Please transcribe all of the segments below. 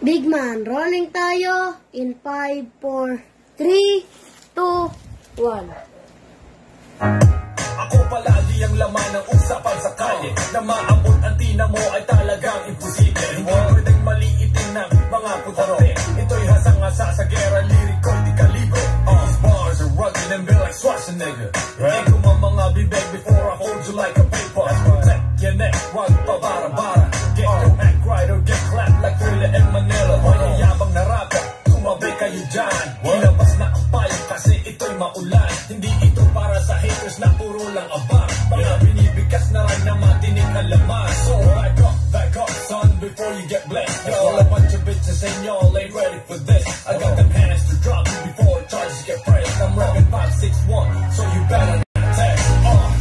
Big man, rolling tayo in 5, 4, 3, 2, 1. Ako palagi ang laman ng usapan sa kalye. Na maabot ang tina mo ay talagang imposible. Hindi pwedeng maliitin ng mga putarte. Ito'y hasang-hasa sa gera, liriko, di kalibre. These bars are rugged and built like Schwarzenegger. Right? Kung ang mga bibig before I hold you like a paper. Protect your neck, wag pabara-bara. Get your act right or get clapped like Thriller and Manila. Mayayabang na rapper, tumabi kayo dyan. Ilabas na ang payo kasi ito'y maulan. Hindi ito para sa haters na puro lang abang. Mga binibigkas na rin na matinig ang laman. So back up, son, before you get blessed. Y'all a bunch of bitches and y'all ain't ready for this. I got them hands to drop you before charges get pressed. I'm rapping 561, so you better not test.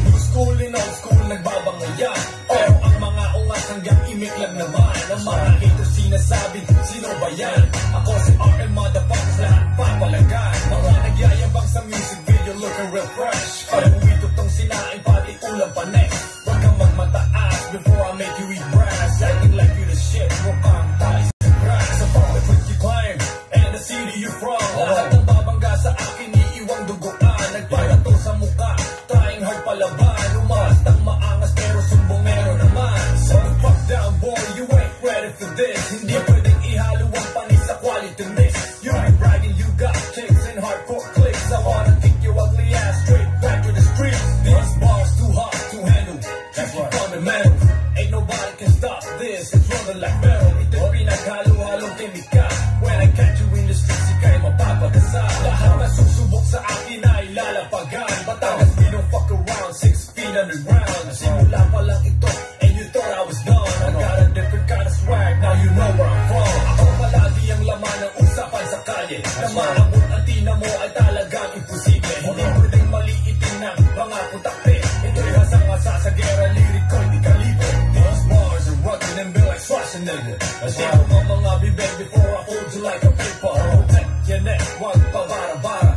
New school in old school, nagbabangayan. Pero ang mga ungas hanggang imik lang naman. Ang mga haters sinasabi, sino ba yan? Ako si RM motherfuckers, lahat papalagan. Mga nagyayabang sa music video, looking real fresh. Parang uwito tong sinain, pati ulang panek. Huwag kang magmataas before I make you eat brass. Acting like you the shit, mukhang tayo sa grass. Sa profit with you climb, and the city you from. Lahat ng babangga sa akin, iiwang duguan. Nagparato sa mukha, trying hard palaban. Umalas ng maangas, pero sumbongero naman. So fuck down boy, you ain't ready for this. Hindi pwedeng ihalo ang panis sa quality mix. You be bragging, you got chicks and hardcore clicks. I wanna kick your ugly ass straight back to the street. These bars too hot to handle, just keep fundamental. Ain't nobody can stop this, it's running like metal. Ito'y pinaghalo-halong kimika. When I catch you in the streets, ika'y mapapagkasal. Lahat na susubok sa akin ay lalapagan. Batangas, we don't fuck around, 6 feet underground. Simula pa lang ito, and you thought I was done. I got a different kind of swag, now you know where I'm from. Ako palagi ang laman ng usapan sa kalye. Na maabot ang tina mo ay talagang imposible. Hindi pwedeng maliitin ng mga putakte. Ito'y hasang-hasa sa gera, liriko, di kalibre. These bars are rugged and built like Schwarzenegger. Kasi kung ang mga bibig before I hold you like a paper. Protect your neck, wag pabara-bara.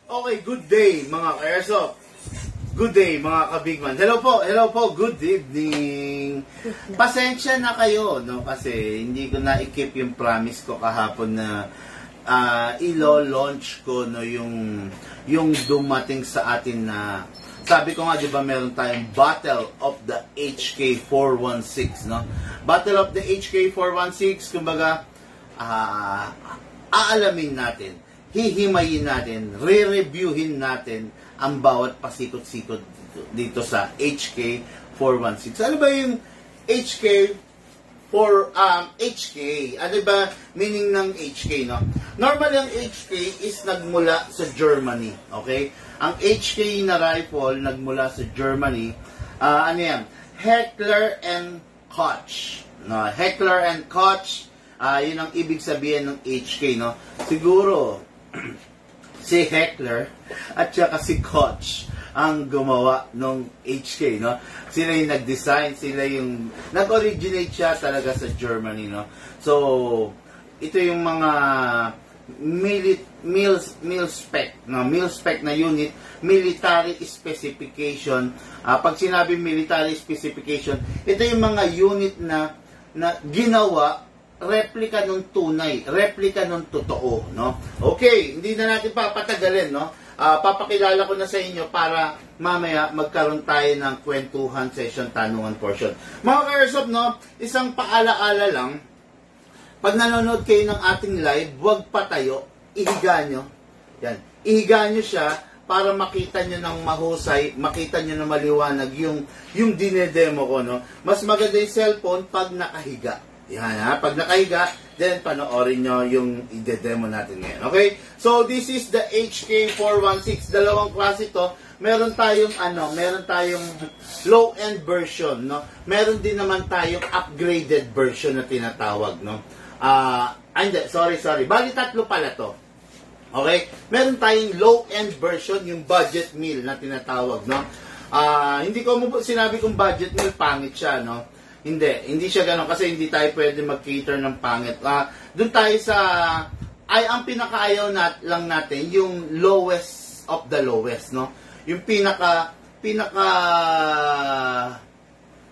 Okay, good day mga ka-airsoft. Good day mga ka-bigman. Hello po, good evening. Pasensya na kayo, no? Kasi hindi ko na-keep yung promise ko kahapon na ilo-launch ko, no, yung dumating sa atin na, sabi ko nga, di ba, meron tayong Battle of the HK416, no? Battle of the HK416, kumbaga, aalamin natin, hihimayin natin, re-reviewin natin ang bawat pasikot-sikot dito sa HK416. Ano ba yung HK? HK, ano ba meaning ng HK, no? Normally, ang HK is nagmula sa Germany, okay? Ang HK na rifle nagmula sa Germany, ano yan? Heckler and Koch, no? Heckler and Koch, yun ang ibig sabihin ng HK, no? Siguro, si Heckler at saka si Koch ang gumawa ng HK, no? Sila yung nag-design, sila yung nag-originate siya talaga sa Germany, no? So, ito yung mga mil spec, no? Mil spec na unit, military specification. Pag sinabi military specification, ito yung mga unit na ginawa replika ng tunay, replika ng totoo, no? Okay, hindi na natin papatagalin, no? Papakilala ko na sa inyo para mamaya magkaroon tayo ng kwentuhan session, tanungan portion. Mga ka-airsoft, no? Isang paalaala lang, pag nanonood kayo ng ating live, huwag patayo, ihiga nyo. Yan, ihiga nyo siya para makita nyo ng mahusay, makita nyo ng maliwanag yung dinedemo ko, no? Mas maganda yung cellphone pag nakahiga. Yan, ha? Pag nakahiga, then panoorin nyo yung i-demo natin ngayon. Okay? So, this is the HK416. Dalawang klase ito. Meron tayong, low-end version, no? Meron din naman tayong upgraded version na tinatawag, no? Hindi, sorry. Bali, tatlo pala to. Okay? Meron tayong low-end version, yung budget meal na tinatawag, no? Hindi ko sinabi kung budget meal, pangit siya, no? Hindi siya gano'n kasi hindi tayo pwede mag-cater ng pangit. Doon tayo sa, ang pinakaayaw lang natin, yung lowest of the lowest, no? Yung pinaka,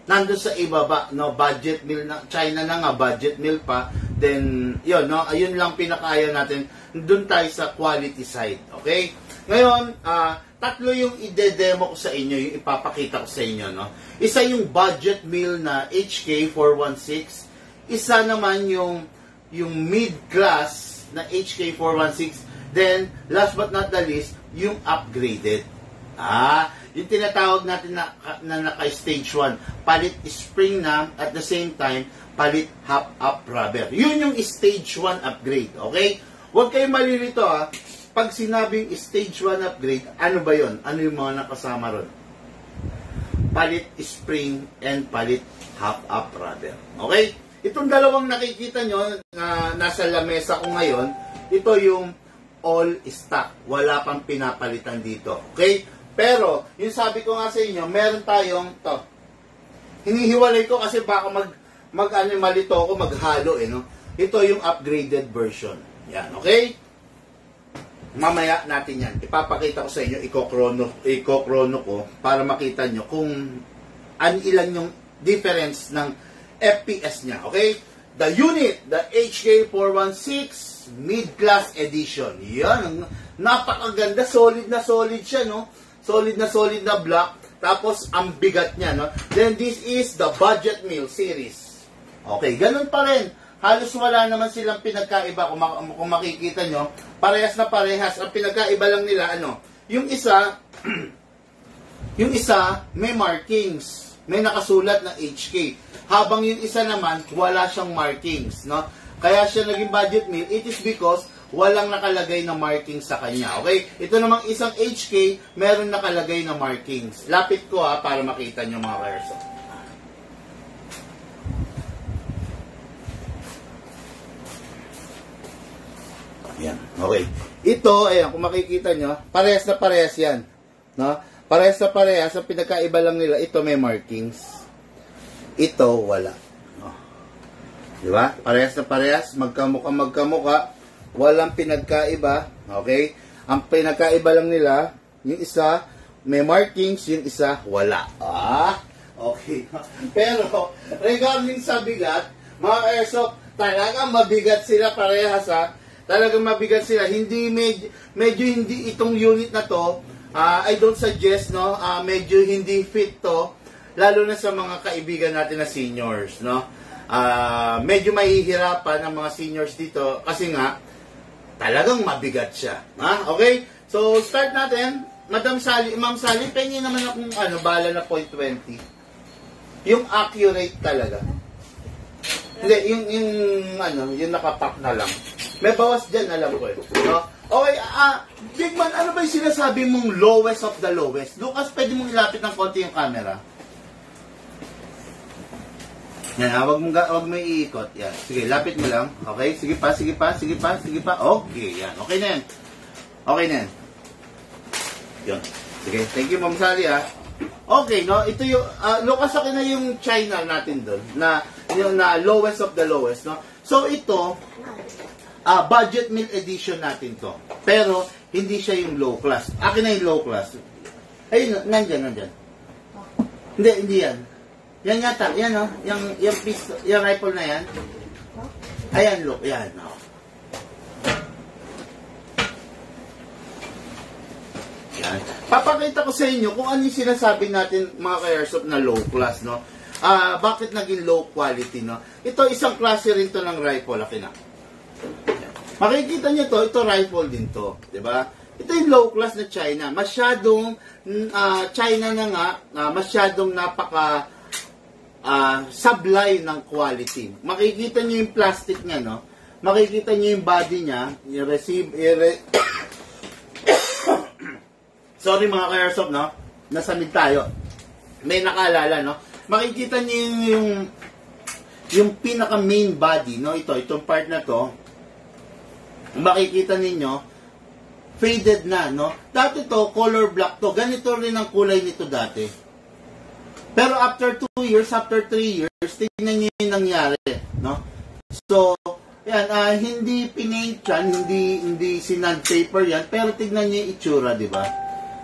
nandun sa ibaba, no? Budget meal, China na nga, budget meal pa. then yun, no? Ayun lang pinakaya natin. Doon tayo sa quality side, okay? Ngayon, tatlo yung ide-demo ko sa inyo, yung ipapakita ko sa inyo, no? Isa yung budget meal na HK416, isa naman yung mid-class na HK416, then last but not the least, yung upgraded. Yung tinatawag natin na naka-stage 1, palit spring na, at the same time, palit hop-up rubber. Yun yung stage 1 upgrade, okay? Huwag kayong malilito, pag sinabing stage 1 upgrade, ano ba yun? Ano yung mga nakasama ron? Palit spring and palit hop-up rubber, okay? Itong dalawang nakikita nyo na nasa lamesa ko ngayon, ito yung all stock. Wala pang pinapalitan dito, okay? Pero, yung sabi ko nga sa inyo, meron tayong to. Hinihiwalay ko kasi baka malito ako, maghalo no? Ito yung upgraded version. Yan, okay? Mamaya natin yan. Ipapakita ko sa inyo, i-chrono ko para makita nyo kung ilan yung difference ng FPS niya, okay? The unit, the HK416 Mid-Class Edition. Yan, napakaganda, solid na solid siya, no? Solid na block. Tapos, ang bigat niya, no? Then, this is the Budget Meal Series. Okay, ganun pa rin. Halos wala naman silang pinagkaiba. Kung makikita nyo, parehas na parehas. Ang pinagkaiba lang nila, yung isa, may markings. May nakasulat na HK. Habang yung isa naman, wala siyang markings, no? Kaya siya naging budget meal, it is because walang nakalagay na markings sa kanya, okay? Ito namang isang HK, meron nakalagay na markings. Lapit ko para makita nyo mga verso. Yan, okay. Ito, ayan, kung makikita nyo, parehas na parehas yan, no? Parehas na parehas, ang pinagkaiba lang nila, ito may markings. Ito, wala. Diba? Parehas na parehas, magkamukha, walang pinagkaiba, okay? Ang pinagkaiba lang nila, yung isa, may markings, yung isa, wala. Okay. Pero, regarding sa bigat, mga airsoft, talagang mabigat sila parehas, Talagang mabigat sila. Hindi, medyo hindi itong unit na to, I don't suggest, no? Medyo hindi fit to, lalo na sa mga kaibigan natin na seniors, no? Medyo mahihirapan ang mga seniors dito kasi nga talagang mabigat siya. Okay? So, start natin. Ma'am Sally, pengi naman akong bala na 0.20. Yung accurate talaga. Hindi, yung nakapack na lang. May bawas dyan, alam ko no? Okay, Big Man, ano ba yung sinasabi mong lowest of the lowest? Lucas, pwede mong ilapit ng konti yung camera. Yan, wag mo iikot. Yan. Sige, lapit mo lang. Okay, sige pa. Okay, yan. Okay na yan. Yan. Sige, thank you, Ma'am Sally, Okay, no? Ito yung, Lucas, akin na yung China natin doon, na lowest of the lowest, no? So, ito, budget meal edition natin to. Pero, hindi siya yung low class. Akin na yung low class. Ayun, nandyan. Hindi yan. Yan yata, yan yung pistol, yung rifle na yan. Ayan, look, yan. Yan. Papakita ko sa inyo kung ano yung sinasabi natin mga ka-airsoft na low class, no? Bakit naging low quality, no? Ito, isang klase rin to ng rifle, akin na. Makikita nyo to, ito rifle din to, diba? Ito yung low class na China. Masyadong, China na nga, masyadong sablay ng quality. Makikita nyo yung plastic niya, no? Makikita nyo yung body niya, sorry mga ka-airsoft, no? Nasamid tayo. May nakaalala, no? Makikita nyo yung pinaka main body, no? Itong part na to, makikita ninyo, faded na, no? Dati to, color black to. Ganito rin ang kulay nito dati. Pero after 2 years, after 3 years, tingnan nyo yung nangyari, no? So, yan, hindi pinaint yan, hindi sinandpaper yan, pero tignan nyo yung itsura, di ba?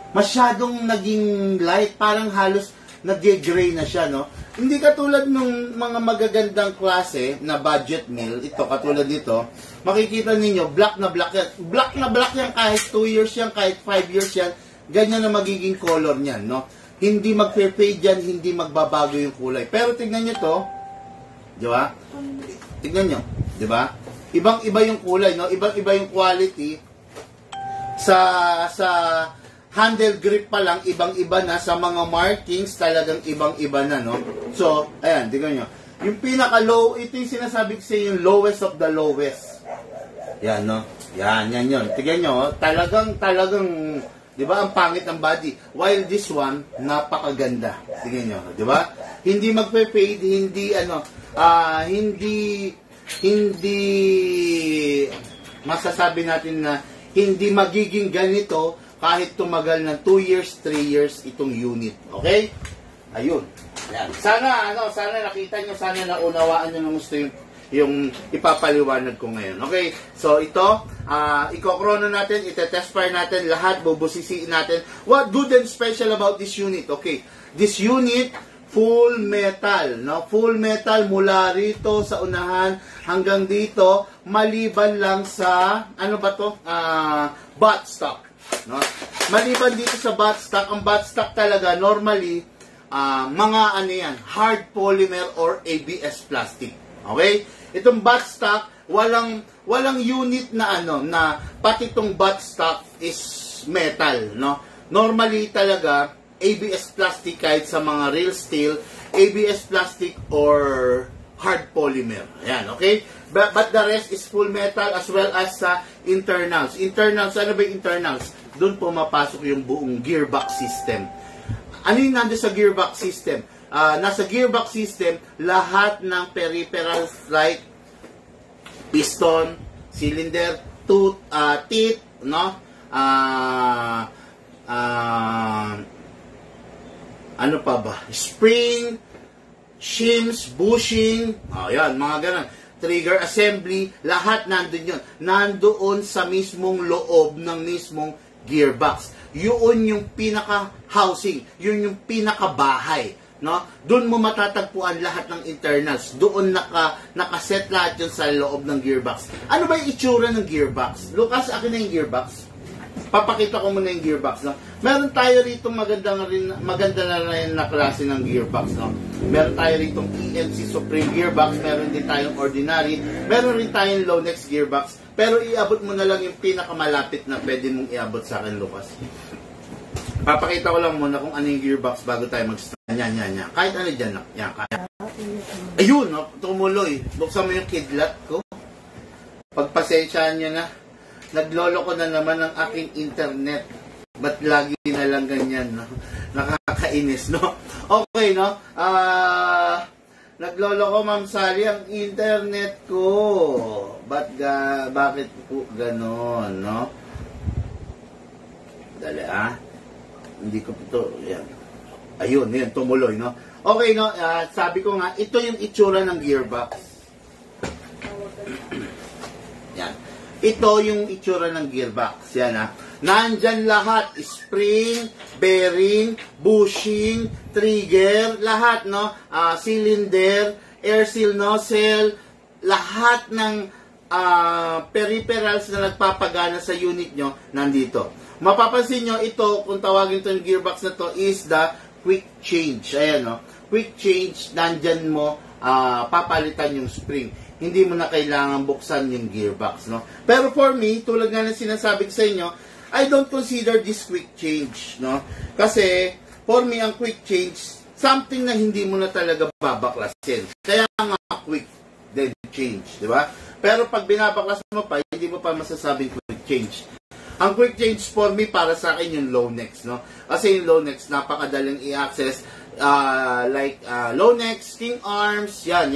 Masyadong naging light, parang halos nag-gray na siya, no? Hindi katulad ng mga magagandang klase na budget meal, ito, katulad nito, makikita ninyo, black na black yan. Black na black yan kahit 2 years yan, kahit 5 years yan, ganyan na magiging color niyan, no? Hindi magpe-fade yan, hindi magbabago yung kulay. Pero tignan nyo to, di ba? Tignan nyo, di ba? Ibang-iba yung kulay, no? Ibang-iba yung quality. Sa handle grip pa lang, ibang-iba na. Sa mga markings, talagang ibang-iba na, no? So, ayan, tignan nyo. Yung pinaka-low, ito yung sinasabi ko sa yung lowest of the lowest. Yan, no? Yan yun. Tignan nyo, talagang, di ba, ang pangit ng body. While this one, napakaganda. Tignan nyo, di ba? Hindi magpe-fade, hindi, hindi masasabi natin na hindi magiging ganito kahit tumagal ng 2 years, 3 years itong unit. Okay? Ayun. Ayan. Sana nakita nyo, sana naunawaan nyo ng gusto yung ipapaliwanag ko ngayon. Okay? So, ito, ikokrono natin, itetest fire natin, lahat, bubusisiin natin. What good and special about this unit? Okay. This unit, full metal, no? Full metal mula rito sa unahan hanggang dito, maliban lang sa, ano ba to? Buttstock. No? Maliban dito sa buttstock, ang buttstock talaga normally mga ano yan, hard polymer or ABS plastic. Okay? Itong buttstock, walang unit na na pati itong buttstock is metal, no? Normally talaga ABS plastic kahit sa mga real steel, ABS plastic or hard polymer. Ayan, okay? But the rest is full metal as well as sa internals. Internals, ano ba yung internals? Doon pumapasok yung buong gearbox system. Ano yung nandun sa gearbox system? Nasa gearbox system, lahat ng peripherals like piston, cylinder, teeth, no? Ano pa ba? Spring, shims, bushing, ayan, mga ganun. Trigger assembly, lahat nandun yun. Nandoon sa mismong loob ng mismong gearbox. Yun yung pinaka-housing. Yun yung pinaka-bahay. No? Doon mo matatagpuan lahat ng internals. Doon nakaset lahat yun sa loob ng gearbox. Ano ba yung itsura ng gearbox? Lucas, akin na yung gearbox. Papakita ko muna yung gearbox. No? Meron tayo rito maganda na rin na klase ng gearbox. No? Meron tayo rito EMC Supreme gearbox. Meron din tayong ordinary. Meron rin tayong Lonex gearbox. Pero iabot mo na lang yung pinakamalapit na pwede mong iabot sa akin, Lucas. Papakita ko lang muna kung ano yung gearbox bago tayo mag-start. Yan. Kahit ano dyan. Yan, kaya. Ayun, no? Tumuloy. Buksan mo yung kidlat ko. Pagpasensyaan nyo na. Naglolo ko na naman ang aking internet. Ba't lagi na lang ganyan, no? Nakakainis, no? Okay, no? Naglolo ko, Ma'am Sally, ang internet ko. Bakit po ganon, no? Dali, Hindi ko ito, yan. Ayun, yan, tumuloy, no? Okay, no? Sabi ko nga, ito yung itsura ng gearbox. Yan. Ito yung itsura ng gearbox. Yan, Nandyan lahat. Spring, bearing, bushing, trigger, lahat, no? Cylinder, air seal nozzle, lahat ng peripherals na nagpapagana sa unit nyo, nandito. Mapapansin nyo, ito, kung tawagin ito yung gearbox na to, is the quick change. Ayan, no? Quick change, nandyan mo, papalitan yung spring. Hindi mo na kailangan buksan yung gearbox, no? Pero for me, tulad nga ng sinasabi ko sa inyo, I don't consider this quick change, no? Kasi, for me, ang quick change, something na hindi mo na talaga babaklasin. Kaya nga, quick then change, di ba? Pero pag binabaklas mo pa, hindi mo pa masasabing quick change. Ang quick change for me, para sa akin, yung Lonex, no? Kasi yung Lonex, napakadaling i-access. Like Lonex, King Arms, yan.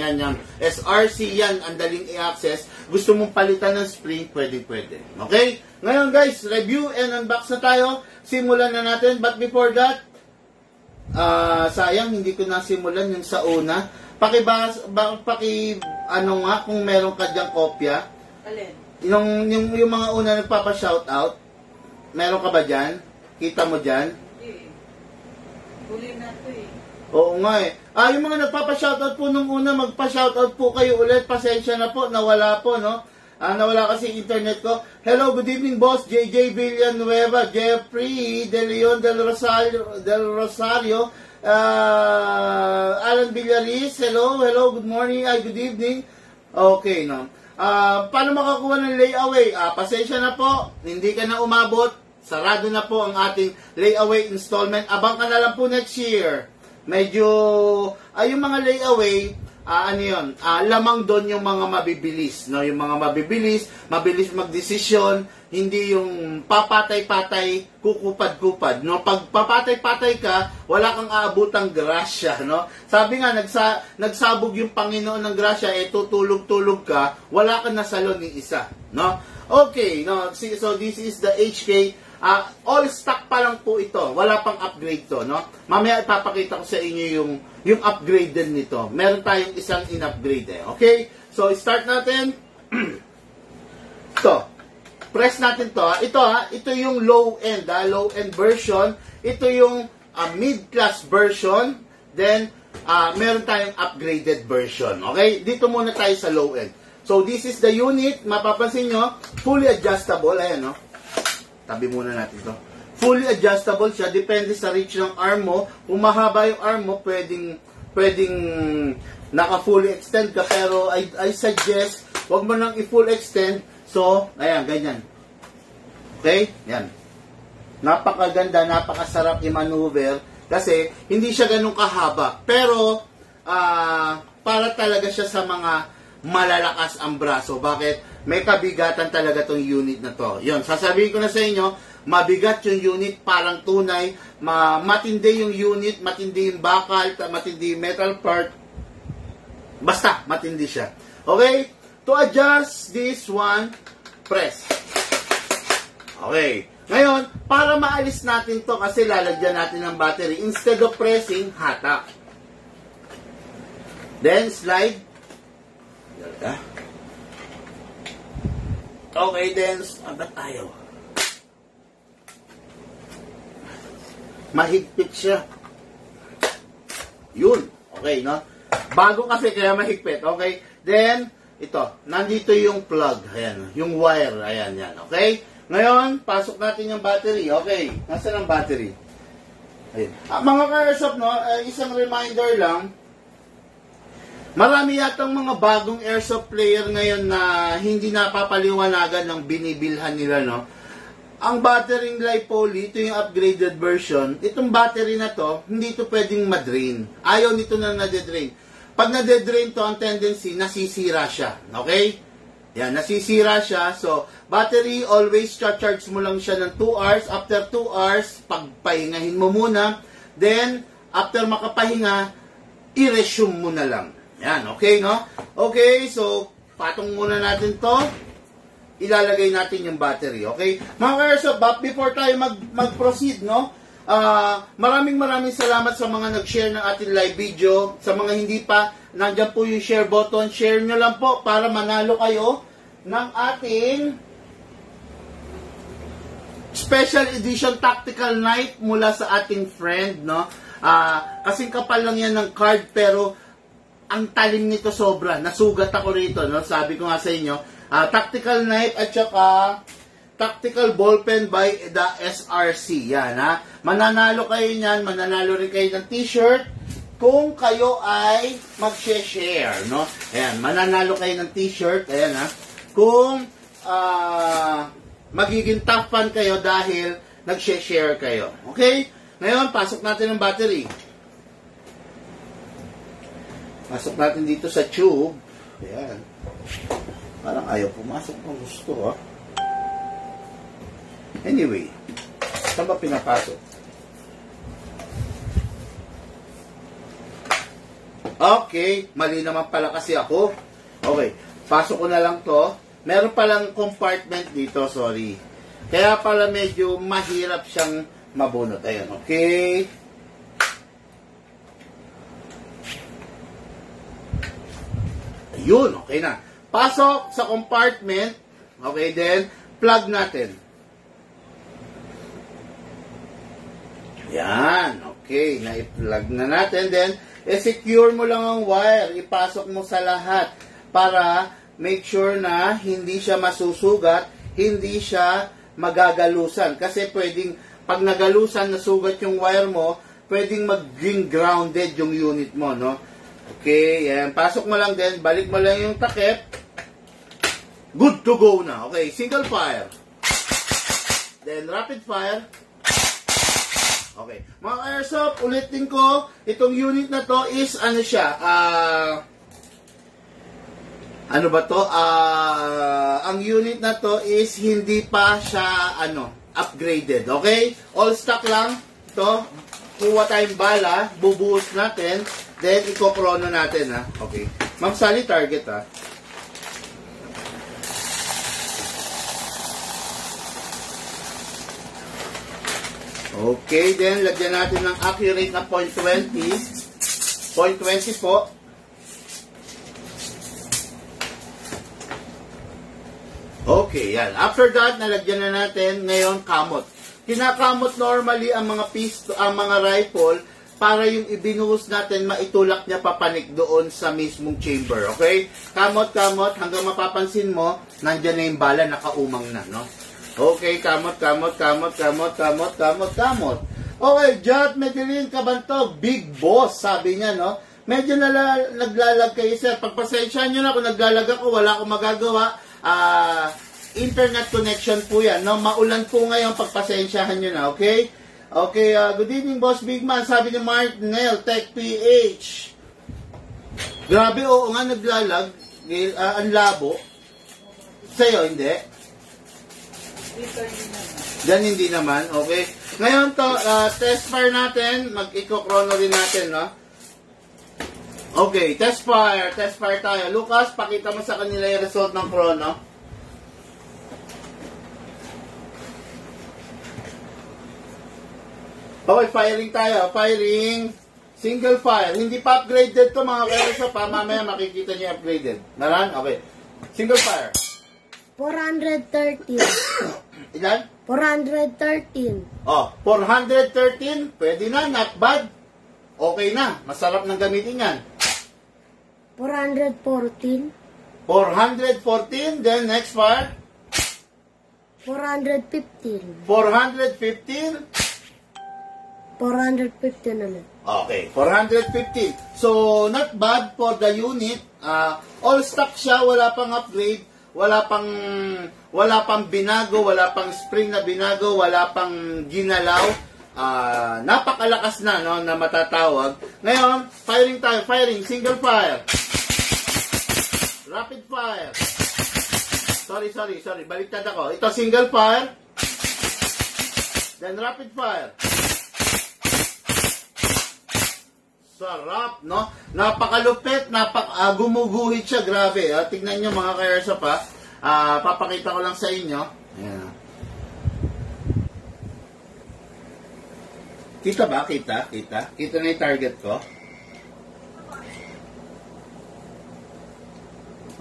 SRC, yan, ang daling i-access. Gusto mong palitan ng spring, pwede. Okay? Ngayon, guys, review and unbox na tayo. Simulan na natin. But before that, sayang, hindi ko nasimulan yung sa una. Kung meron ka dyang kopya. Alin? Yung mga una nagpapa-shoutout, meron ka ba dyan? Kita mo dyan? Hindi. Huli na ito Oo nga eh. Yung mga nagpapa-shoutout po nung una, magpa-shoutout po kayo ulit. Pasensya na po, nawala po, no? Nawala kasi internet ko. Hello, good evening, boss. JJ Villanueva, Jeffrey De Leon Del Rosario, Alan Villaris, hello, good morning, good evening. Okay, no? Paano makakuha ng layaway? Pasensya na po, hindi ka na umabot. Sarado na po ang ating layaway installment. Abang ka na lang po next year. Medyo, yung mga layaway, lamang doon yung mga mabibilis, no? Yung mga mabibilis, mabilis magdesisyon, hindi yung papatay-patay, kukupad-kupad, no? Pag papatay-patay ka, wala kang aabutang grasya, no? Sabi nga, nagsabog yung Panginoon ng grasya, tutulog-tulog ka, wala kang nasalon ng isa, no? Okay, no? So this is the HK. All stock pa lang po ito. Wala pang upgrade to, no? Mamaya ipapakita ko sa inyo yung upgrade din nito. Meron tayong isang in-upgrade eh. Okay? So, start natin. Ito. Press natin to. Ito yung low-end, low-end version. Ito yung mid-class version. Then, meron tayong upgraded version. Okay? Dito muna tayo sa low-end. So, this is the unit. Mapapansin nyo, fully adjustable. Ayan, no? Tabi muna natin to. Fully adjustable siya. Depende sa reach ng arm mo. Kung mahaba yung arm mo, pwedeng naka-fully extend ka. Pero I suggest, wag mo nang i-full extend. So, ayan, ganyan. Okay? Yan. Napakaganda, napakasarap i-maneuver. Kasi, hindi siya ganun kahaba. Pero, para talaga siya sa mga malalakas ang braso. Bakit? May kabigatan talaga tong unit na to. Yun, sasabihin ko na sa inyo, mabigat yung unit, parang tunay, matindi yung unit, matindi yung bakal, matindi yung metal part. Basta, matindi siya. Okay? To adjust this one, press. Okay. Ngayon, para maalis natin to, kasi lalagyan natin ng battery, instead of pressing, hatak. Then, slide. Okay, then, ba't ayaw? Mahigpit siya. Yun. Okay, no? Bago kasi, kaya mahigpit. Okay? Then, ito. Nandito yung plug. Ayan. Yung wire. Ayan, yan. Okay? Ngayon, pasok natin yung battery. Okay. Nasaan ang battery? Ayan. Mga ka-airsoft, no? Isang reminder lang. Marami yatang mga bagong airsoft player ngayon na hindi napapaliwanagan ng binibilhan nila, no? Ang battery LiPoly, ito yung upgraded version. Itong battery na to, hindi ito pwedeng madrain. Ayaw nito na nade-drain. Pag nade-drain to, ang tendency, nasisira siya. Okay? Yan, nasisira siya. So, battery, always charge mo lang siya ng 2 hours. After 2 hours, pagpahingahin mo muna. Then, after makapahinga, i-resume mo na lang. Yan, okay, no? Okay, so, patong muna natin to. Ilalagay natin yung battery, okay? Mga ka-airsoft, before tayo mag-proceed, no? Maraming salamat sa mga nag-share ng ating live video. Sa mga hindi pa, nandyan po yung share button. Share nyo lang po para manalo kayo ng ating special edition tactical knife mula sa ating friend, no? Kasing kapal lang yan ng card, pero ang talim nito sobra. Nasugat ako rito, no? Sabi ko nga sa inyo, tactical knife at saka tactical ballpen by the SRC. Yan, ha? Mananalo kayo niyan, mananalo rin kayo ng t-shirt kung kayo ay mag-share, no? Ayan, mananalo kayo ng t-shirt, ayan, ha? Kung magiging top fan kayo dahil nag-share kayo. Okay? Ngayon, pasok natin ang battery. Pasok natin dito sa tube. Ayan. Parang ayaw pumasok kung gusto, ha? Anyway, saan ba pinapasok? Okay, mali naman pala kasi ako. Okay, pasok ko na lang to. Meron palang compartment dito, sorry. Kaya pala medyo mahirap siyang mabunot. Ayan, okay. Ayun, okay na. Pasok sa compartment. Okay, then, plug natin. Yan, okay. Okay, na-plug na natin. Then, secure mo lang ang wire. Ipasok mo sa lahat para make sure na hindi siya masusugat, hindi siya magagalusan. Kasi pwedeng, pag nagalusan, nasugat yung wire mo, pwedeng maging grounded yung unit mo, no? Okay, yan. Pasok mo lang din, balik mo lang yung takip. Good to go na. Okay, single fire. Then, rapid fire. Okay. Mga airsoft, ulitin ko, itong unit na to is, ano siya, ano ba to? Ang unit na to is hindi pa siya, upgraded. Okay? All stock lang. To, kuha tayong bala, bubuhos natin, then iko-chrono natin, ha? Okay. Ma'am Sally, target, ha? Okay, then lagyan natin ng accurate na 0.20. 0.20 po. Okay, yan. After that, nalagyan na natin ngayon kamot. Kinakamot normally ang mga ang mga rifle para yung ibinuhos natin maitulak niya papanik doon sa mismong chamber. Okay? Kamot hanggang mapapansin mo, nandiyan na yung bala, nakaumang na, no? Okay, kamot. Okay, Jot Medellin Kabantog, big boss, sabi niya, no? Medyo naglalag kayo, sir. Pagpasensyahan nyo na kung naglalag ako, wala akong magagawa. Internet connection po yan, no? Maulan po ngayon, pagpasensyahan nyo na, okay? Okay, good evening, Boss Big Man. Sabi ni Martinel, Tech PH. Grabe, oo nga, naglalag. Ang labo. Sa'yo, hindi? Diyan hindi naman, okay. Ngayon to, test fire natin, mag-eco-chrono din natin, no? Okay, test fire tayo. Lucas, pakita mo sa kanila yung result ng chrono. Okay, firing tayo, single fire. Hindi pa upgraded to mga kayo pa, mamaya makikita niyo upgraded. Naran? Okay. Single fire. 413. Ilan? 413. Oh, 413, pwede na, not bad. Okay na, masarap ng gamitin yan. 414. 414, then next fire. 415. 415. 415 ulit. Okay, 415. So, not bad for the unit. All stock siya, wala pang upgrade. Wala pang binago, wala pang spring na binago, wala pang ginalaw. Napakalakas na, no, na matatawag. Ngayon, firing tayo, single fire. Rapid fire. Sorry, baliktad ako. Ito single fire. Then rapid fire. Sarap, no? Napakalupit, gumuguhit siya, grabe. Tignan nyo mga ka-airsoft, pa. Papakita ko lang sa inyo. Ayan. Kita ba? Kita na yung target ko?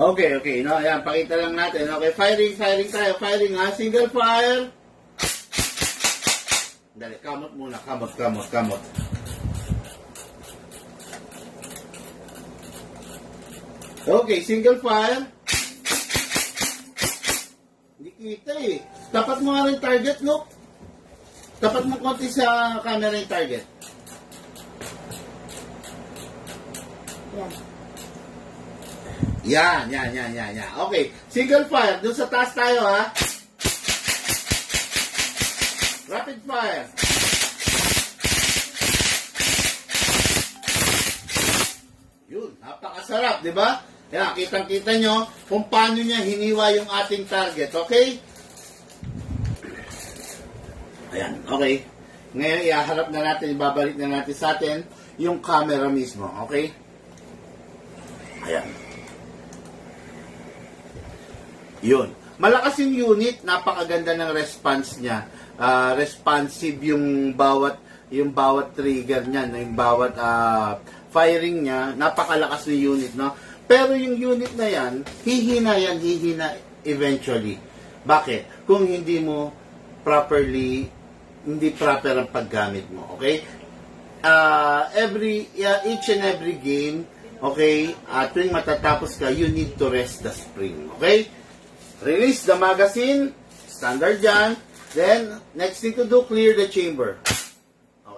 Okay, no? Ayan, pakita lang natin. Okay, firing tayo. Firing, ha? Single fire. Dali, kamot muna. Kamot. Okay, single fire. Hindi kita eh. Dapat mo nga rin target, no? Dapat mo konti sa camera yung target. Yan. Okay, single fire. Doon sa taas tayo, ha? Rapid fire. Yun, napakasarap, di ba? Kaya kitang-kita nyo kung paano niya hiniwa yung ating target, okay? Ayan, okay. Ngayon, ihaharap na natin, ibabalik na natin sa atin yung camera mismo, okay? Ayan. Yun. Malakas yung unit, napakaganda ng response niya. Responsive yung bawat trigger niya, yung bawat firing niya, napakalakas ng unit, no? Pero yung unit na yan, hihina eventually. Bakit? Kung hindi proper ang paggamit mo, okay? each and every game, okay, tuwing matatapos ka, you need to rest the spring, okay? Release the magazine, standard dyan. Then, next thing to do, clear the chamber.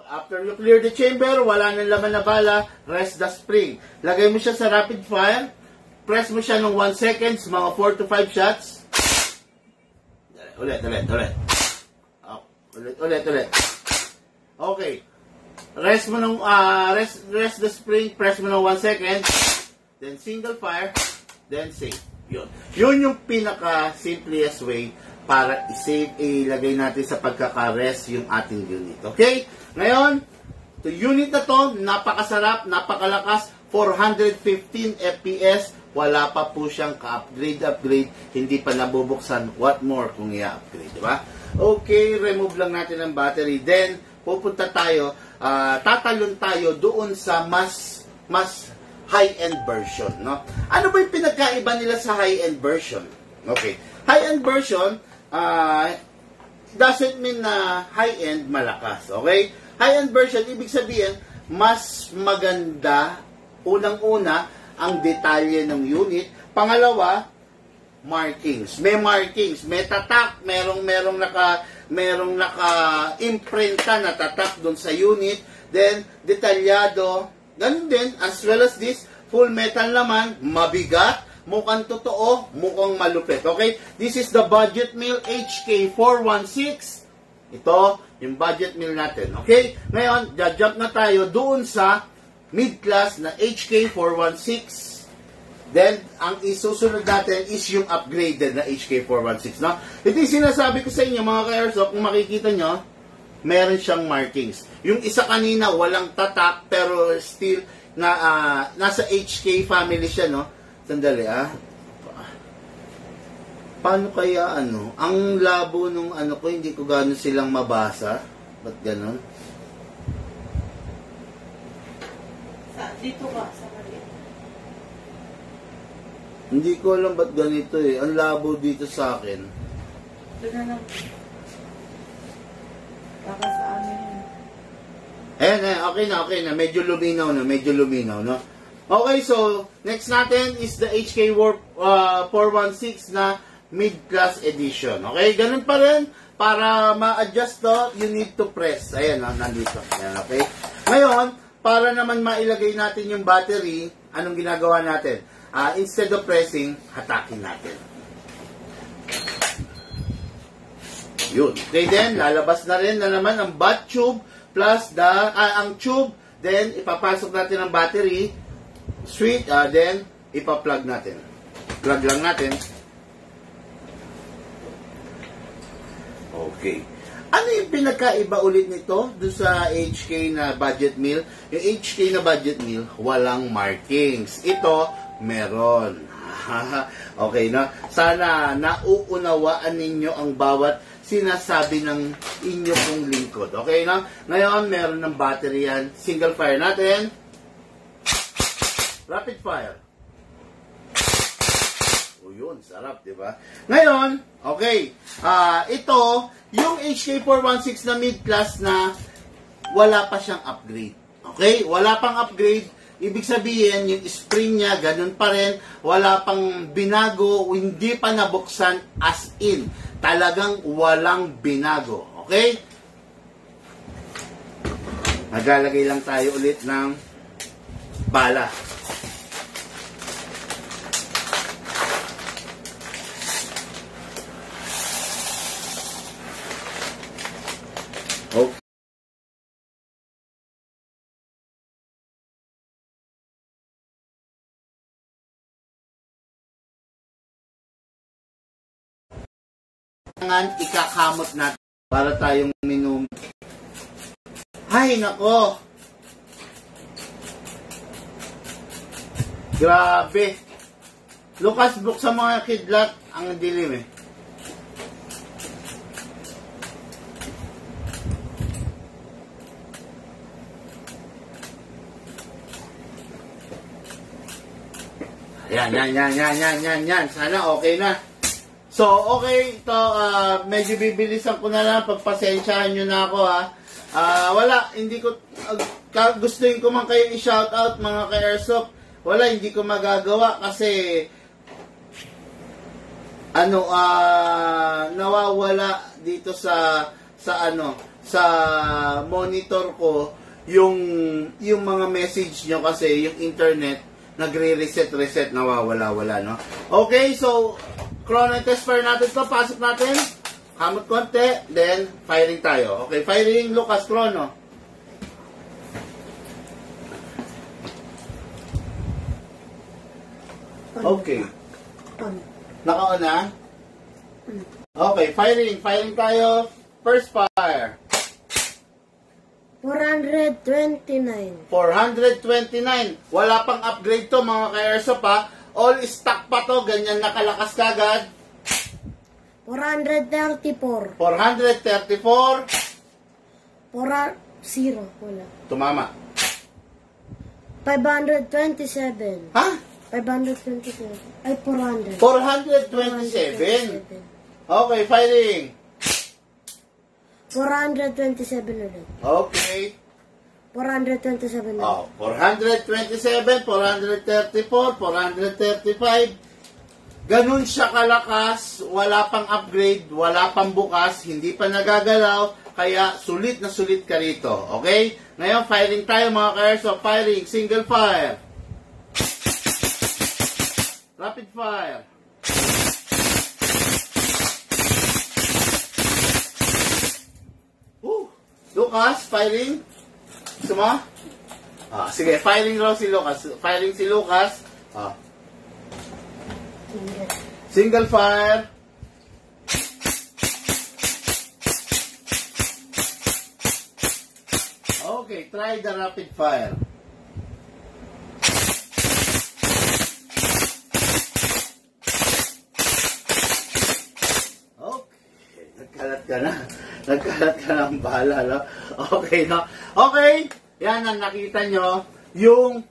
After you clear the chamber, wala nang laman na bala, rest the spring. Lagay mo siya sa rapid fire, press mo siya ng 1 seconds, mga 4 to 5 shots. Ulit. Ulit. Okay. Rest mo ng, rest the spring, press mo ng 1 second, then single fire, then save. Yun yung pinaka-simplest way para i-save, ilagay natin sa pagkaka-rest yung ating unit. Okay? Ngayon, to unit na to, napakasarap, napakalakas, 415 FPS, wala pa po siyang ka-upgrade, hindi pa nabubuksan. What more kung i-upgrade, di ba? Okay, remove lang natin ang battery. Then, pupunta tayo, tatalon tayo doon sa mas high-end version, no? Ano ba yung pinagkaiba nila sa high-end version? Okay. High-end version, doesn't mean na high-end malakas, okay? High-end version, ibig sabihin, mas maganda, unang-una, ang detalye ng unit. Pangalawa, markings. May markings, may tatak, merong naka-imprinta na tatak doon sa unit. Then, detalyado, ganun din, as well as this, full metal naman, mabigat, mukhang totoo, mukhang malupit. Okay? This is the budget meal HK416. Ito, yung budget meal natin. Okay? Ngayon, jump na tayo doon sa mid-class na HK416. Then, ang isusunod natin is yung upgraded na HK416. No? Ito yung sinasabi ko sa inyo, mga ka-airsoft, kung makikita nyo, meron siyang markings. Yung isa kanina, walang tatak, pero still, nasa HK family siya, no? Sandali, Paano kaya, ang labo nung ko, hindi ko gano'n silang mabasa. Ba't gano'n? Dito ka, sa maliit. Hindi ko alam ba't ganito eh. Ang labo dito sa akin. Ito na lang. Baka sa amin. Okay na. Medyo luminaw, no? Okay, so, next natin is the HK 416 na mid-class edition. Okay, ganun pa rin. Para ma-adjust to, you need to press. Ayan, nandito. Ayan, okay? Ngayon, para naman mailagay natin yung battery, anong ginagawa natin? Instead of pressing, hatakin natin. Yun. Okay, then, lalabas na rin na naman ang bat tube plus ang tube. Then, ipapasok natin ang battery. Switch, then, ipa-plug natin. Plug lang natin. Okay. Ano yung pinagkaiba ulit nito doon sa HK na budget meal? Yung HK na budget meal, walang markings. Ito, meron. Okay, no? Sana nauunawaan ninyo ang bawat sinasabi ng inyo pong lingkod. Okay, no? Ngayon, meron ng battery yan. Single fire natin. Rapid fire. O yun, sarap, di ba? Ngayon, okay, ito, yung HK416 na mid-class na wala pa siyang upgrade. Okay? Wala pang upgrade. Ibig sabihin, yung spring niya, ganun pa rin. Wala pang binago, hindi pa nabuksan as in. Talagang walang binago. Okay? Maglalagay lang tayo ulit ng bala. Okay. Ikakamot natin para tayong minum. Hay nako. Grabe. Lucas, book sa mga kidlat ang dilim eh. Yan. Sana okay na. So, okay, ito, medyo bibilisan ko na lang, pagpasensyahan nyo na ako, ha. Wala, hindi ko, gustuin ko man kayo i-shoutout, mga ka-airsoft. Wala, hindi ko magagawa kasi, nawawala dito sa monitor ko, yung mga message nyo kasi, yung internet, nagre-reset, nawawala, no? Okay, so, chrono test fire natin to, pasok natin. Hamot konti, then firing tayo. Okay, firing, Lucas, chrono. Okay. Naka-on na? Okay, firing tayo. First fire. 429. 429. Wala pang upgrade to, mga ka-airsoft, ha. All stock pa to, ganyan nakalakas kagad. 434. 434. 0. Wala. Tumama. 527. Ha? 527. Ay, 400. 427. Okay, firing. 427 ulit. Okay. 427 ulit. Oh, 427, 434, 435. Ganun siya kalakas, wala pang upgrade, wala pang bukas, hindi pa nagagalaw, kaya sulit na sulit ka rito. Okay? Ngayon, firing tayo, mga ka-airsoft. Firing, single fire. Rapid fire. Lucas, firing. Gusto mo? Sige, firing raw si Lucas. Firing si Lucas. Single fire. Okay, try the rapid fire. Okay, nagkalat ka na. Nagkalat ka ng bala, no? Okay, no? Okay, yan ang nakita nyo, yung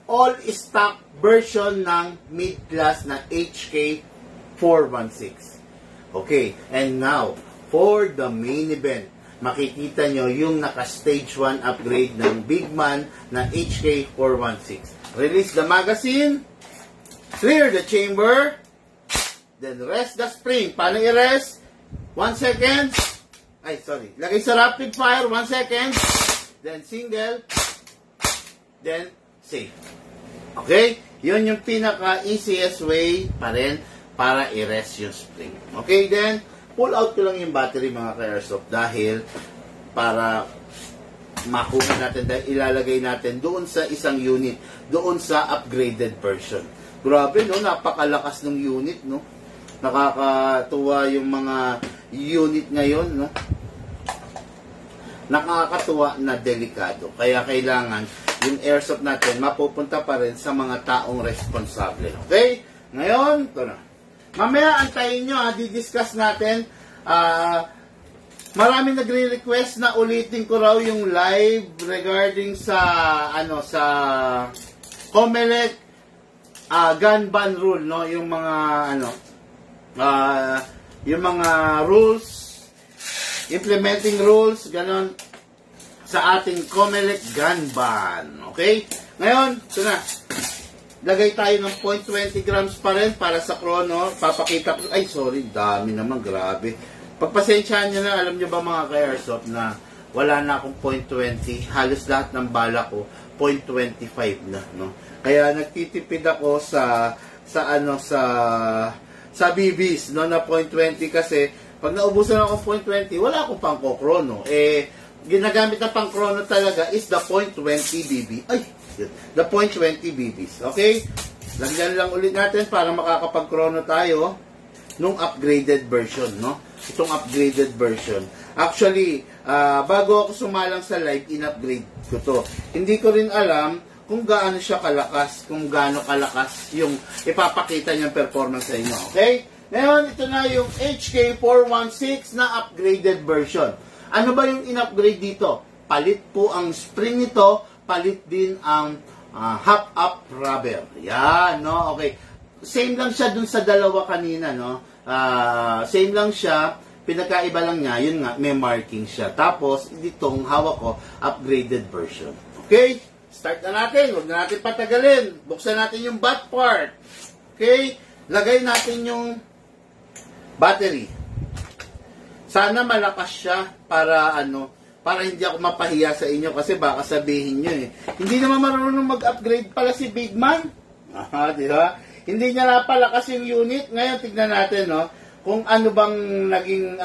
all-stock version ng mid-class na HK416. Okay, and now, for the main event, makikita nyo yung naka-stage 1 upgrade ng Big Man na HK416. Release the magazine, clear the chamber, then rest the spring. Paano i-rest? 1 second. Ay, sorry. Lagay sa rapid fire, 1 second. Then single. Then safe. Okay? Yun yung pinaka-easiest way pa rin para i-rest yung spring. Okay, then, pull out ko lang yung battery, mga ka-airsoft, dahil para makuha natin, dahil ilalagay natin doon sa isang unit, doon sa upgraded version. Grabe, no? Napakalakas ng unit, no? Nakakatuwa yung mga unit ngayon, no? Nakakatuwa na delikado. Kaya kailangan yung airsoft natin mapupunta pa rin sa mga taong responsable. Okay? Ngayon, ito na. Mamaya, antayin nyo, di-discuss natin. Marami nagre-request na ulitin ko raw yung live regarding sa, sa COMELEC gun ban rule, no? Yung mga, yung mga rules, implementing rules, ganon, sa ating COMELEC gun ban. Okay? Ngayon, ito na. Lagay tayo ng 0.20 grams pa rin para sa chrono. Papakita ko. Ay, sorry. Dami naman. Grabe. Pagpasensyahan nyo na. Alam nyo ba, mga ka-airsoft, na wala na akong 0.20. Halos lahat ng bala ko 0.25 na. No? Kaya nagtitipid ako sa BBs, no, na 0.20 kasi pag naubusan ako 0.20, wala akong pang-chrono. Ginagamit na pang-chrono talaga is the 0.20 BB. Ay, the 0.20 BBs. Okay? Lagyan lang ulit natin para makakapag-chrono tayo nung upgraded version, no? Itong upgraded version. Actually, bago ako sumalang sa live, in-upgrade ko to. Hindi ko rin alam kung gaano siya kalakas, kung gaano kalakas yung ipapakita niyang performance sa inyo. Okay? Ngayon, ito na yung HK416 na upgraded version. Ano ba yung in-upgrade dito? Palit po ang spring nito, palit din ang half-up rubber. Yan, no? Okay. same lang siya dun sa dalawa kanina, no? Same lang siya, pinagkaiba lang niya, yun nga, may marking siya. Tapos, ditong hawak ko, upgraded version. Okay? Start na natin. Huwag na natin patagalin. Buksan natin yung back part. Okay? Lagay natin yung battery. Sana malakas siya para para hindi ako mapahiya sa inyo kasi baka sabihin nyo hindi naman marunong mag-upgrade pala si Big Man. Di ba? Hindi niya napalakas yung unit. Ngayon, tignan natin, no? Kung ano bang naging,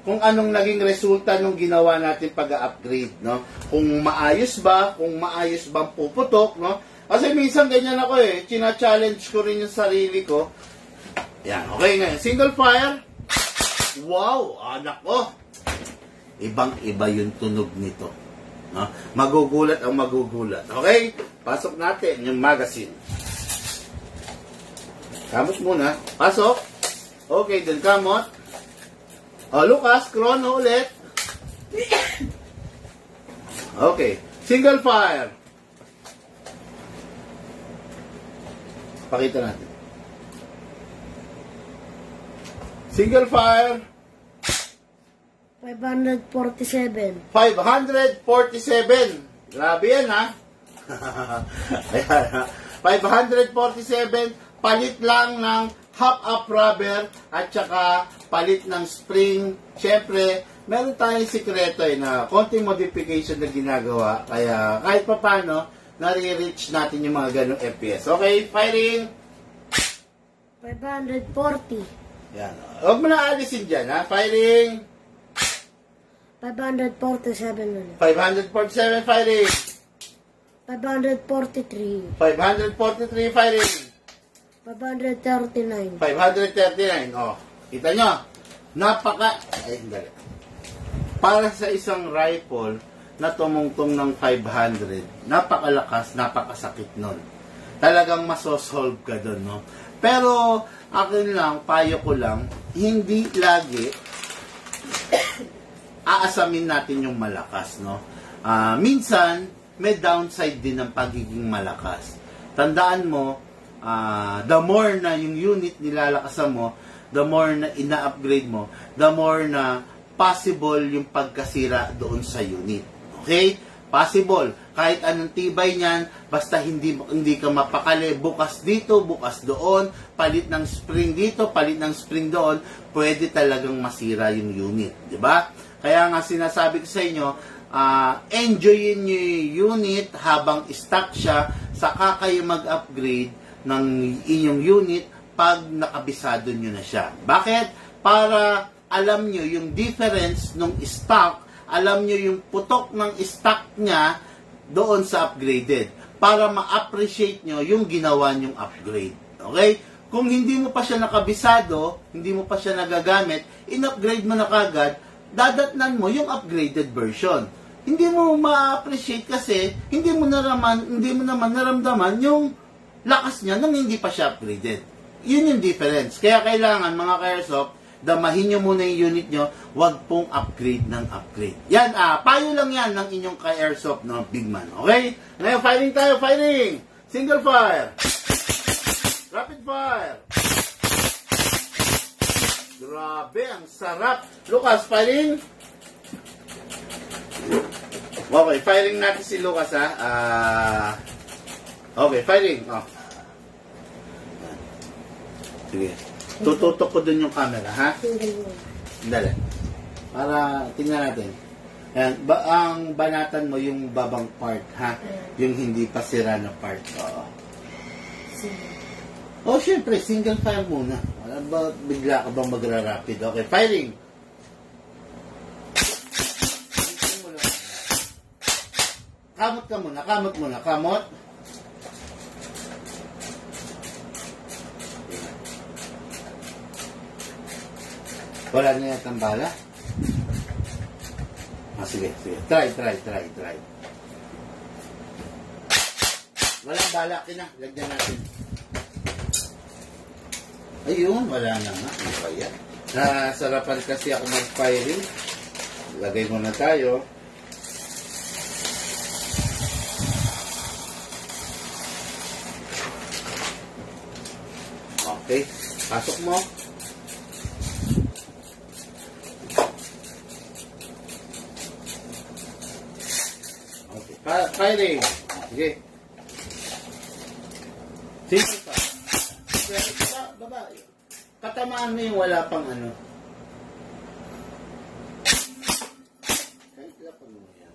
kung anong naging resulta nung ginawa natin pag-upgrade, no? Kung maayos ba, kung maayos bang puputok, no? Kasi minsan ganyan ako china-challenge ko rin yung sarili ko. Yan, okay ngayon. Single fire. Wow, anak ko. Ibang-iba yung tunog nito. No? Magugulat ang magugulat. Okay? Pasok natin yung magazine. Kamot muna. Pasok. Okay, then kamot. Lucas, chrono ulit. Okay. Single fire. Pakita natin. Single fire. 547. 547. Grabe yan, ha? Ayan, 547. Palit lang ng half-up rubber at saka palit ng spring. Siyempre, meron tayong sikreto na konting modification na ginagawa. Kaya kahit pa paano, nare-reach natin yung mga ganong FPS. Okay, firing! 540. Yan. Huwag mo na alisin dyan, ha? Firing! 547 ulit. 547 firing! 543. 543 firing! 539. 539. Oh, kita nyo? Dali. Para sa isang rifle na tumungtong ng 500, napakalakas, napakasakit nun. Talagang masosolve ka dun, no? Pero, akin lang, payo ko lang, hindi lagi aasamin natin yung malakas, no? Minsan, may downside din ng pagiging malakas. Tandaan mo, the more na yung unit nilalakasan mo, the more na ina-upgrade mo, the more na possible yung pagkasira doon sa unit. Okay? Possible. Kahit anong tibay niyan, basta hindi ka mapakali, bukas dito, bukas doon, palit ng spring dito, palit ng spring doon, pwede talagang masira yung unit. Diba? Kaya nga sinasabi ko sa inyo, enjoyin nyo yung unit habang stock siya, saka kayo mag-upgrade ng inyong unit pag nakabisado nyo na siya. Bakit? Para alam nyo yung difference ng stock, alam nyo yung putok ng stock niya doon sa upgraded. Para ma-appreciate nyo yung ginawa nyong upgrade. Okay? Kung hindi mo pa siya nakabisado, hindi mo pa siya nagagamit, in-upgrade mo na kagad, dadatnan mo yung upgraded version. Hindi mo ma-appreciate kasi hindi mo naman naramdaman yung lakas niya nang hindi pa siya upgraded. Yun yung difference. Kaya kailangan, mga ka-airsoft, damahin nyo muna yung unit nyo, wag pong upgrade ng upgrade. Yan, payo lang yan ng inyong ka-airsoft na Big Man. Okay? Ngayon, firing tayo, firing! Single fire! Rapid fire! Grabe, ang sarap! Lucas, firing! Okay, firing natin si Lucas, ha? Okay, firing. Oh. Sige. Tututok ko dun yung camera, ha? Dali. Para tingnan natin. Ayan, ang banatan mo yung babang part, ha? Yung hindi pa sira na part. Oo. Oh, syempre, single fire muna. Wala ba, bigla ka bang magra-rapid? Okay, firing. Kamot ka muna, kamot muna, kamot. Wala na yatang bala? Sige. Try. Walang bala, lagyan natin. Ayun, wala na nga. Ano ba yan? Nasarapan kasi ako mag-firing. Lagay muna tayo. Okay? Pasok mo. Okay. Firing. Sige. Simple pa. Baba. Katamaan mo yung wala pang ano. Kahit lapang mo yan.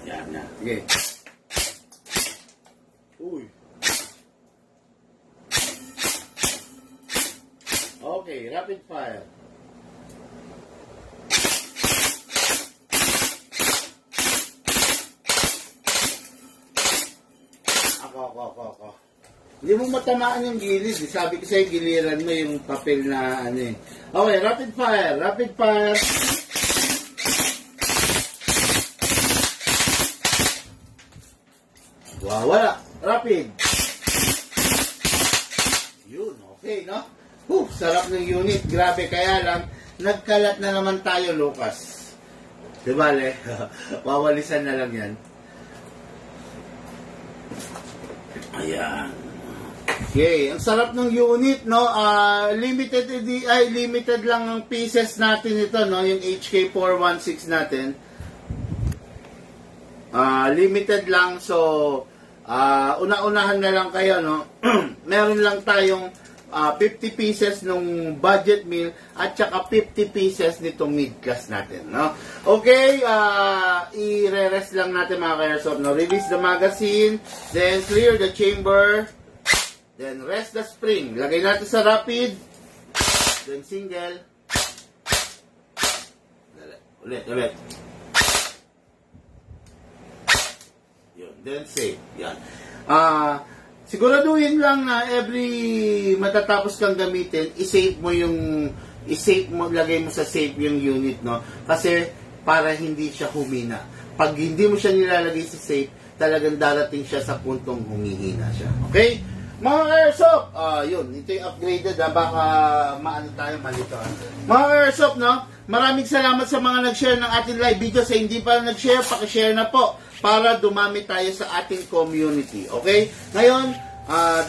Yan. Sige. Uy. Okay, rapid fire. Ako. Hindi mo matamaan yung gilid. Sabi ko sa'yo, giliran mo yung papel na ano eh. Okay, rapid fire. Wow, wala. Rapid. Yun, okay, no? Sarap ng unit. Grabe, kaya lang, nagkalat na naman tayo, Lucas. Diba, le? Wawalisan na lang yan. Ayan. Okay, ang sarap ng unit, no? Limited lang ang pieces natin ito, no? Yung HK416 natin. Limited lang, so una-unahan na lang kayo, no? Meron lang tayong 50 pieces nung budget meal at saka 50 pieces nitong mid-class natin, no? Okay, i-re-rest lang natin mga ka-airsoft, no? Release the magazine, then clear the chamber, then rest the spring. Lagay natin sa rapid, then single, ulit. Yun, then save. Yan. Siguraduhin lang na every matatapos kang gamitin, i-save mo, lagay mo sa save yung unit, no? Kasi para hindi siya humina. Pag hindi mo siya nilalagay sa save, talagang darating siya sa puntong humihina siya. Okay? Mga airsoft, yun, ito yung upgraded, baka maano tayo, malito. Mga airsoft, no? Maraming salamat sa mga nag-share ng ating live video. Sa hindi pa nag-share, pakishare na po para dumami tayo sa ating community. Okay? Ngayon,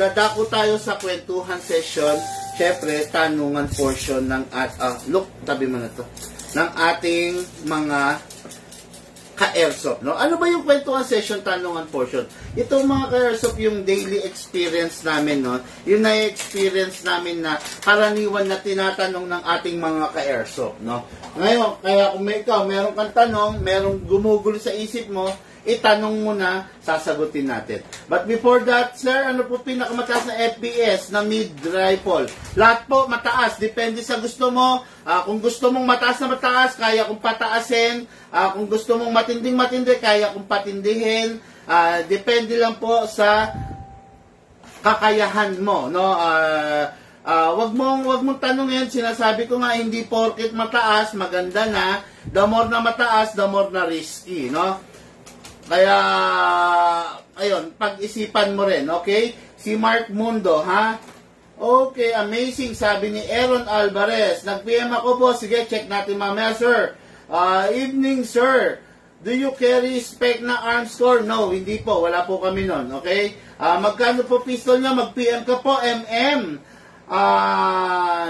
dadako tayo sa kwentuhan session. Siyempre, tanungan portion ng tabi mo na to. Ng ating mga ka-airsoft, no? Ano ba yung kwentuhan session, tanungan portion? Ito mga ka-airsoft, yung daily experience namin, no? Yung na-experience namin na karaniwan na tinatanong ng ating mga ka-airsoft, no? Ngayon, kaya kung meron kang tanong, merong gumugulo sa isip mo, itanong mo na, sasagutin natin. But before that, sir, ano po pinakamataas na FPS na mid-rifle? Lahat po mataas, depende sa gusto mo. Kung gusto mong mataas na mataas, kaya kong pataasin. Kung gusto mong matinding-matindi, kaya kong patindihin. Depende lang po sa kakayahan mo, no? Wag mong tanongin, sinasabi ko nga, hindi porket mataas, maganda na. The more na mataas, the more na risky, no? Kaya, ayun, pag-isipan mo rin, okay? Si Mark Mundo, ha? Okay, amazing, sabi ni Aaron Alvarez. Nag-PM ako po, sige, check natin mamaya, sir. Evening, sir. Do you carry spec na arms score? No, hindi po, wala po kami nun, okay? Magkano po pistol niya? Mag-PM ka po, MM.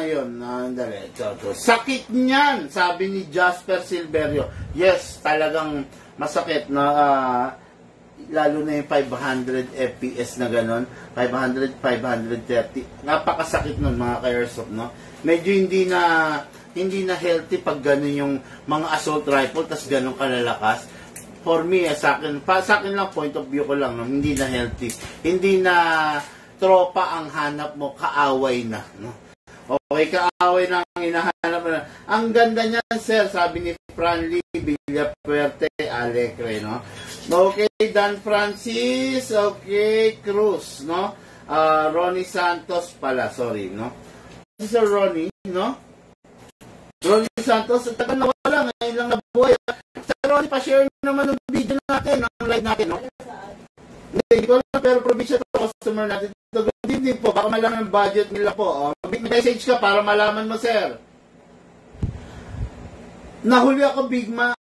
Yun, dali. Sakit niyan, sabi ni Jasper Silverio. Yes, talagang masakit na lalo na yung 500 FPS na ganon, 500, 530. Napakasakit nun mga ka-airsoft, no? Medyo hindi na healthy pag ganon yung mga assault rifle, tas ganon kalalakas. For me, sa akin lang, point of view ko lang, no? Hindi na healthy. Hindi na tropa ang hanap mo, kaaway na, no? Okay, kaaway na ang hinahanap na. Ang ganda niyan, sir, sabi ni Franly Villapuerte Alegre, no? Okay, Dan Francis, okay, Cruz, no? Ronnie Santos pala, sorry, no? Sir Ronnie, no? Ronnie Santos, tagal na wala, ngayon lang nabuhay. Sir Ronnie, pa-share naman ng video natin, ng live natin, no? Hindi ko lang, pero probinsya to customer natin. Good evening po, baka malaman ang budget nila po. Big message ka para malaman mo, sir. Nahuli ako, Big Ma.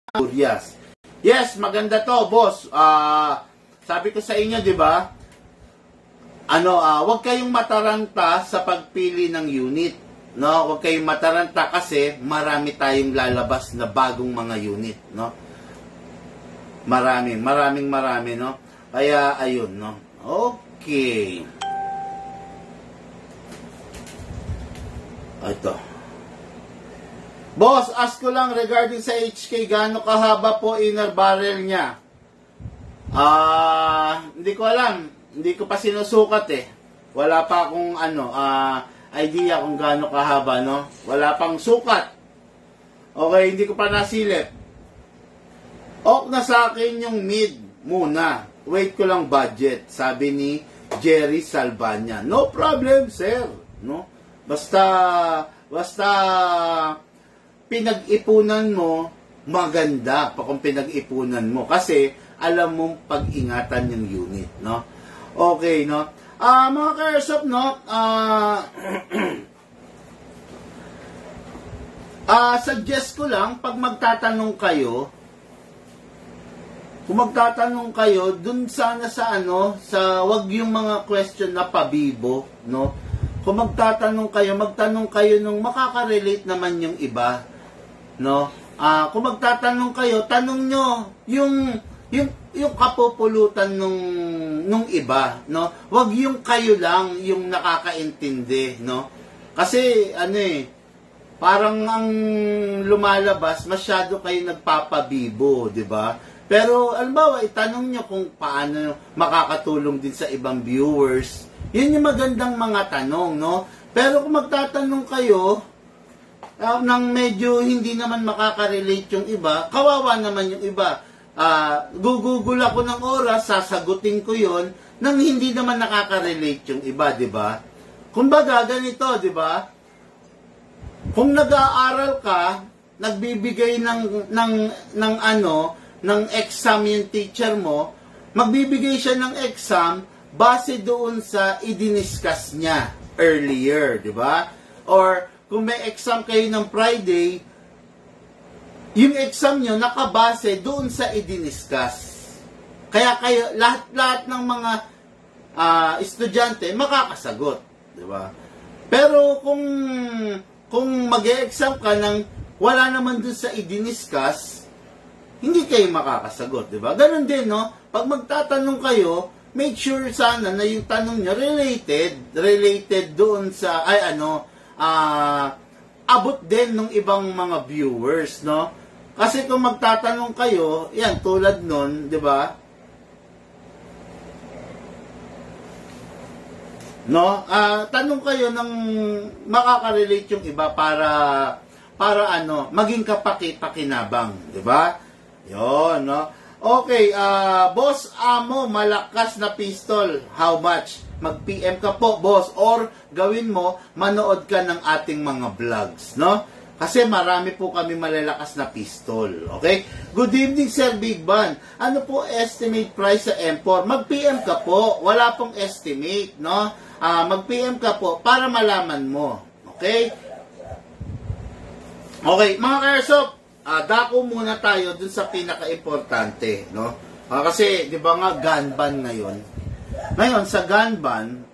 Yes, maganda to, boss. Sabi ko sa inyo, di ba? wag kayong mataranta sa pagpili ng unit. No, wag kayong mataranta kasi marami tayong lalabas na bagong mga unit, no? Marami, no? Kaya ayun, no. Okay. Ito. Boss, ask ko lang regarding sa HK, gaano kahaba po inner barrel niya? Hindi ko alam. Hindi ko pa sinusukat eh. Wala pa akong idea kung gaano kahaba, no? Wala pang sukat. Okay, hindi ko pa nasilip. Ok na sa akin yung mid muna. Wait ko lang budget, sabi ni Jerry Salvania. No problem, sir. No? Basta pinag-ipunan mo, maganda pa kung pinag-ipunan mo. Kasi, alam mong pag-ingatan yung unit, no? Okay, no? Mga ka-airsoft, no? Suggest ko lang, pag magtatanong kayo, kung magtatanong kayo, dun sana sa wag yung mga question na pabibo, no? Kung magtanong kayo nung makaka-relate naman yung iba, no? Kung magtatanong kayo, tanong nyo yung kapupulutan nung iba, no? Wag yung kayo lang yung nakakaintindi, no? Kasi parang ang lumalabas masyado kayo nagpapabibo, 'di ba? Pero halimbawa, itanong nyo kung paano makakatulong din sa ibang viewers. Yun yung magandang mga tanong, no? Pero kung magtatanong kayo nang medyo hindi naman makaka-relate yung iba, kawawa naman yung iba. Gugugol ako ng oras, sasagutin ko yon nang hindi naman nakaka-relate yung iba, di ba? Kumbaga, ganito, di ba? Kung nag-aaral ka, nagbibigay ng exam yung teacher mo, magbibigay siya ng exam base doon sa idiniscuss niya earlier, di ba? Or kung may exam kayo ng Friday, yung exam nyo nakabase doon sa idiniscuss. Kaya kayo, lahat ng mga estudyante makakasagot, di ba? Pero kung mag-e-exam ka ng wala naman doon sa idiniscuss, hindi kayo makakasagot, di ba? Ganon din, no? Pag magtatanong kayo, make sure sana na yung tanong nyo related doon sa, abot din ng ibang mga viewers, no? Kasi kung magtatanong kayo, yan, tulad nun, di ba? No? Tanong kayo ng makaka-relate yung iba para maging kapaki-pakinabang, di ba? Yon, no? Okay, boss amo, malakas na pistol. How much? Mag-PM ka po, boss. Or gawin mo, manood ka ng ating mga vlogs, no? Kasi marami po kami malalakas na pistol. Okay? Good evening, Sir Big Ban. Ano po estimate price sa M4? Mag-PM ka po. Wala pong estimate, no? Mag-PM ka po para malaman mo. Okay? Okay, mga ka-airsoft, dako muna tayo dun sa pinaka-importante, no? Kasi, di ba nga, gun ban ngayon. Ngayon, sa gun ban,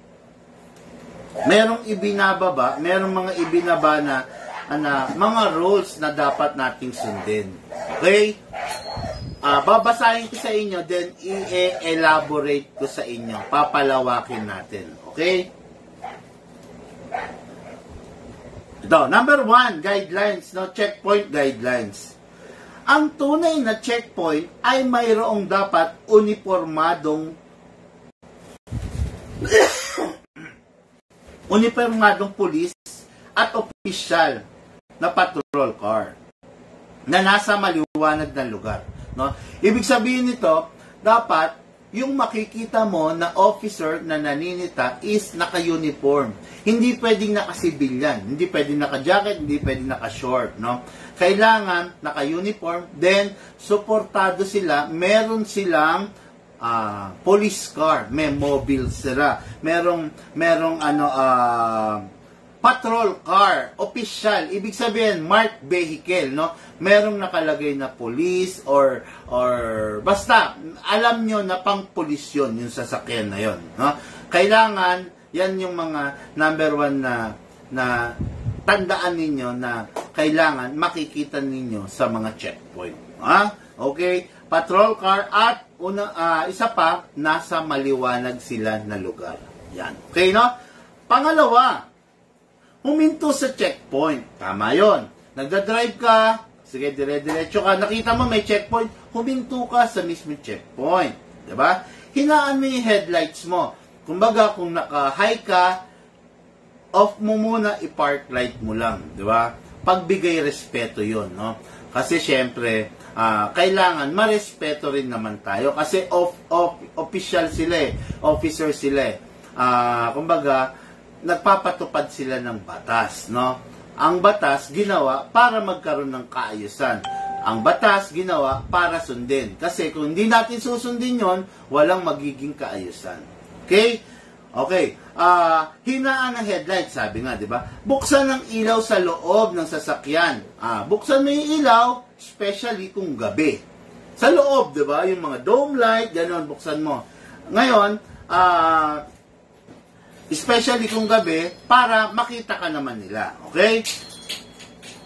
merong mga ibinaba na mga rules na dapat nating sundin. Okay? Babasahin ko sa inyo, then i-elaborate ko sa inyo. Papalawakin natin. Okay? Ito, number 1, guidelines, no? Checkpoint guidelines. Ang tunay na checkpoint ay mayroong dapat uniformadong pulis at opisyal na patrol car na nasa maliwanag na lugar, no? Ibig sabihin nito, dapat yung makikita mo na officer na naninita is naka-uniform. Hindi pwedeng naka-civilian, hindi pwedeng naka-jacket, hindi pwedeng naka-short, no? Kailangan naka-uniform, then suportado sila, meron silang police car, may mobile sila, merong patrol car, official, ibig sabihin marked vehicle, no? Merong nakalagay na police or basta alam nyo na pang pulis yun yung sasakyan na yun, no? Kailangan, yan yung mga number 1 na tandaan ninyo na kailangan makikita ninyo sa mga checkpoint. Okay? Patrol car at isa pa, nasa maliwanag sila na lugar. Yan. Okay, no? Pangalawa, huminto sa checkpoint. Tama yon. Nagdadrive ka, sige, dire-diretso ka, nakita mo may checkpoint, huminto ka sa mismo checkpoint. Diba? Hinaan mo yung headlights mo. Kumbaga, kung naka-high ka, off mo muna, i-park light mo lang. Diba? Pagbigay respeto yon, no? Kasi syempre, kailangan marespeto rin naman tayo kasi official sila officer sila kumbaga nagpapatupad sila ng batas, no? Ang batas ginawa para magkaroon ng kaayusan. Ang batas ginawa para sundin. Kasi kung hindi natin susundin yon, walang magiging kaayusan. Okay? Okay. Hinaan ng headlight, sabi nga, di ba? Buksan ng ilaw sa loob ng sasakyan. Buksan mo yung ilaw, especially kung gabi. Sa loob, di ba? Yung mga dome light, gano'n, buksan mo. Ngayon, especially kung gabi, para makita ka naman nila. Okay?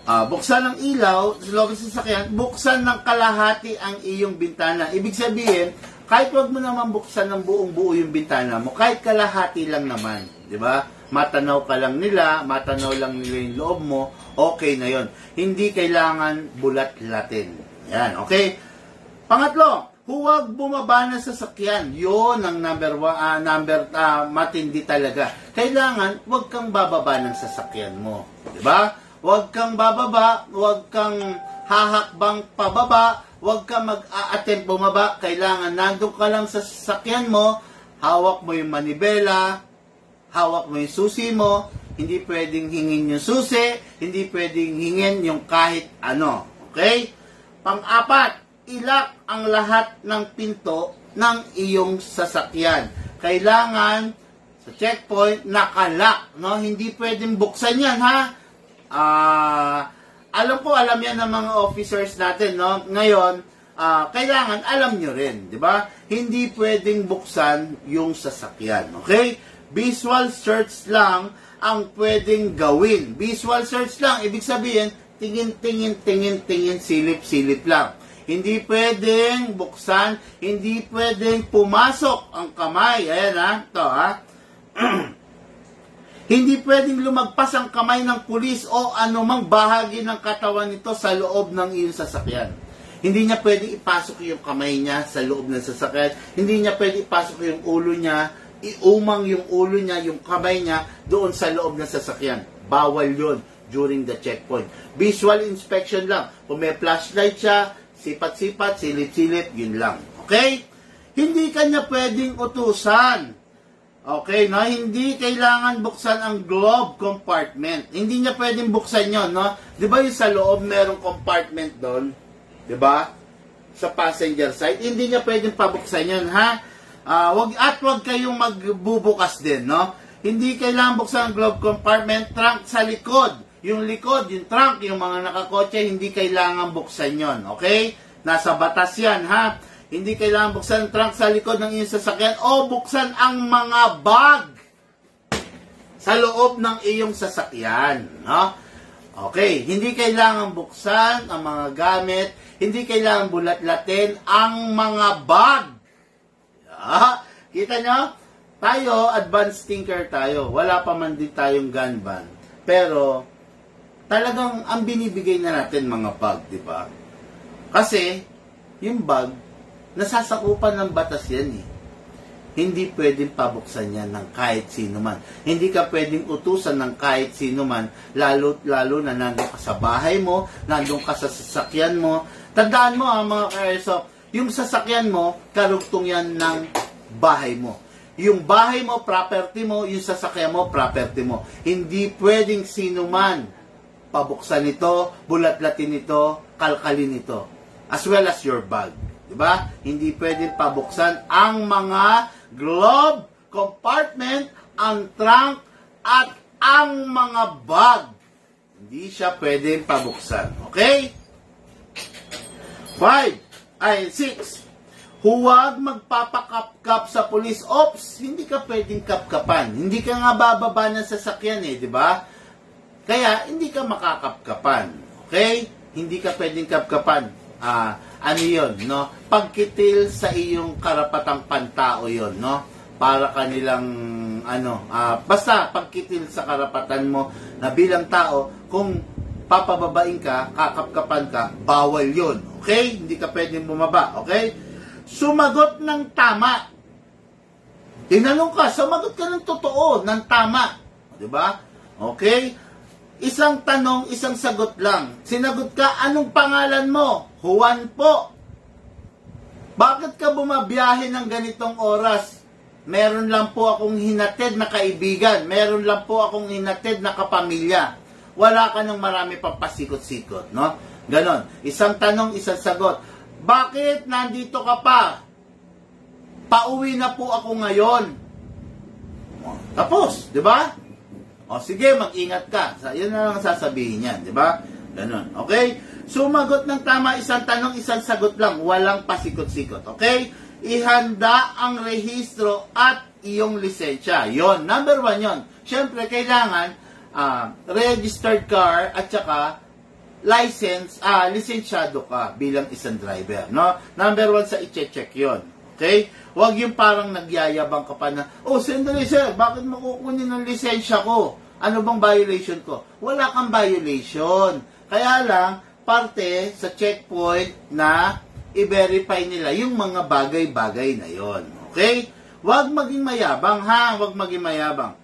Buksan ng ilaw sa loob ng sasakyan, buksan ng kalahati ang iyong bintana. Ibig sabihin, kahit wag mo naman buksan ng buong-buo yung bintana mo, kahit kalahati lang naman, di ba? Matanaw ka lang nila, matanaw lang nila yung loob mo, okay na yon. Hindi kailangan bulat-latin. Yan, okay? Pangatlo, huwag bumaba na sa sasakyan. Yun ang matindi talaga. Kailangan, huwag kang bababa ng sasakyan mo. Di ba? Huwag kang bababa, huwag kang hahakbang pababa, huwag kang mag-a-attempt bumaba. Kailangan, nandun ka lang sa sasakyan mo, hawak mo yung manibela, hawak mo yung susi mo, hindi pwedeng hingin yung susi, hindi pwedeng hingin yung kahit ano. Okay? Pang-apat, ilak ang lahat ng pinto ng iyong sasakyan. Kailangan, sa checkpoint, nakalak. No? Hindi pwedeng buksan yan, ha? Alam yan ng mga officers natin, no? Ngayon, kailangan alam nyo rin, di ba? Hindi pwedeng buksan yung sasakyan, okay? Visual search lang ang pwedeng gawin. Visual search lang, ibig sabihin, tingin, silip lang. Hindi pwedeng buksan, hindi pwedeng pumasok ang kamay. Ayan, ha? Ito, ha? Hindi pwedeng lumagpas ang kamay ng pulis o anumang bahagi ng katawan nito sa loob ng iyong sasakyan. Hindi niya pwedeng ipasok yung kamay niya sa loob ng sasakyan. Hindi niya pwedeng ipasok yung ulo niya, iumang yung ulo niya, yung kamay niya doon sa loob ng sasakyan. Bawal yun during the checkpoint. Visual inspection lang. Kung may flashlight siya, sipat-sipat, silip-silip, yun lang. Okay? Hindi kanya pwedeng utusan. Okay, no? Hindi kailangan buksan ang glove compartment. Hindi niya pwedeng buksan yon, no? Di ba yung sa loob merong compartment doon? Di ba? Sa passenger side. Hindi niya pwedeng pabuksan yon, ha? Wag kayong magbubukas din, no? Hindi kailangan buksan ang glove compartment. Trunk sa likod. Yung likod, yung trunk, yung mga nakakotse, hindi kailangan buksan yon, okay? Nasa batas yan, ha? Hindi kailangan buksan ang trunk sa likod ng iyong sasakyan o buksan ang mga bag sa loob ng iyong sasakyan. No? Okay, hindi kailangan buksan ang mga gamit, hindi kailangan bulat-latin ang mga bag. Kita nyo? Tayo, advanced thinker tayo. Wala pa man din tayong gun ban. Pero, talagang ang binibigay na natin mga bag, di ba? Kasi, yung bag, nasasakupan ng batas yan eh. Hindi pwedeng pabuksan yan ng kahit sino man. Hindi ka pwedeng utusan ng kahit sino man, lalo na nandun ka sa bahay mo, nandun ka sa sasakyan mo. Tandaan mo mga ka-airsoft, yung sasakyan mo, karugtong yan ng bahay mo. Yung bahay mo, property mo, yung sasakyan mo, property mo. Hindi pwedeng sino man pabuksan ito, bulat-latin ito, kalkalin ito. As well as your bag. Diba? Hindi pwedeng pabuksan ang mga glove compartment, ang trunk, at ang mga bag. Hindi siya pwedeng pabuksan. Okay? 6. huwag magpapakapkap sa police ops. Hindi ka pwedeng kapkapan. Hindi ka nga bababa ng sasakyan di ba? Kaya, hindi ka makakapkapan. Okay? Hindi ka pwedeng kapkapan. Ano yun, no? Pagkitil sa iyong karapatang pantao yun, no? Para kanilang, basta pagkitil sa karapatan mo na bilang tao, kung papababain ka, kakapkapan ka, bawal yun. Okay? Hindi ka pwedeng bumaba. Okay? Sumagot ng tama. Tinanong ka, sumagot ka ng totoo, ng tama. Diba? Okay? Isang tanong, isang sagot lang. Sinagot ka, anong pangalan mo? Juan po. Bakit ka bumabiyahe ng ganitong oras? Meron lang po akong hinatid na kaibigan. Meron lang po akong hinatid na kapamilya. Wala ka ng marami pang pasikot-sikot, no? Ganon. Isang tanong, isang sagot. Bakit nandito ka pa? Pauwi na po ako ngayon. Tapos, di ba? O sige, mag-ingat ka. Yun na lang sasabihin yan, di ba? Ganon. Okay? Sumagot ng tama, isang tanong, isang sagot lang. Walang pasikot-sikot. Okay? Ihanda ang rehistro at iyong lisensya. Yon, number 1 yon. Siyempre, kailangan registered car at saka lisensyado ka bilang isang driver, no? Number 1 sa i-check yon. Okay? Huwag yung parang nagyayabang ka pa na, sandali sir, bakit makukunin ng lisensya ko? Ano bang violation ko? Wala kang violation. Kaya lang, parte sa checkpoint na i-verify nila yung mga bagay-bagay na yon. Okay? Huwag maging mayabang, ha? Huwag maging mayabang.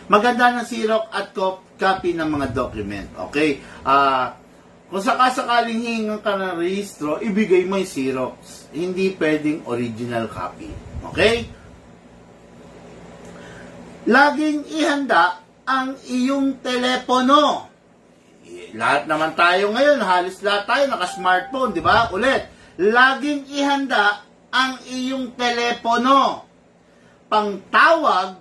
Maganda ng Xerox at copy ng mga document. Okay? Kung sakasakaling hingan ka ng rehistro, ibigay mo yung Xerox. Hindi pwedeng original copy. Okay? Laging ihanda ang iyong telepono. Lahat naman tayo ngayon, halos lahat tayo naka-smartphone, di ba? Ulit, laging ihanda ang iyong telepono. Pangtawag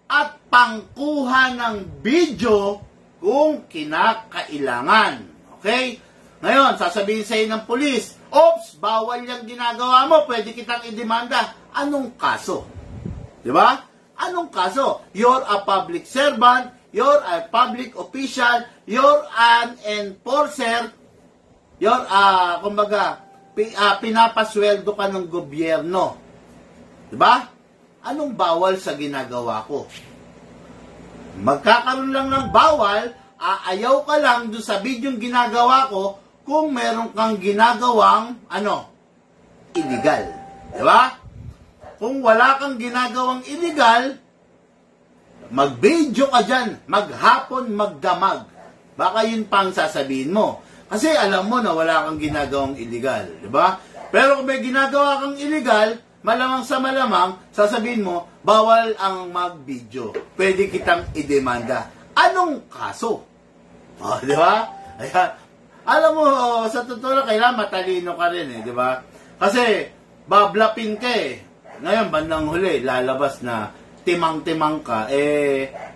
at pangkuha ng video kung kinakailangan. Okay? Ngayon, sasabihin sa'yo ng pulis, oops, bawal yung ginagawa mo, pwede kitang idemanda. Anong kaso? Di ba? Anong kaso? You're a public servant, you're a public official, you're an enforcer, you're pinapasweldo ka ng gobyerno. Di ba? Anong bawal sa ginagawa ko? Magkakaroon lang ng bawal, aayaw ka lang doon sa bidyong ginagawa ko kung meron kang ginagawang, illegal. Diba? Kung wala kang ginagawang illegal, mag-video ka dyan, maghapon, magdamag. Baka yun pang sasabihin mo. Kasi alam mo na wala kang ginagawang illegal. Diba? Pero kung may ginagawa kang illegal, malamang sa malamang, sasabihin mo, bawal ang mag-video. Pwede kitang idemanda. Anong kaso? Di ba? Ayan. Alam mo, sa totoo lang, kailangan matalino ka rin, di ba? Kasi, bablapin ka Ngayon, bandang huli, lalabas na timang-timang ka,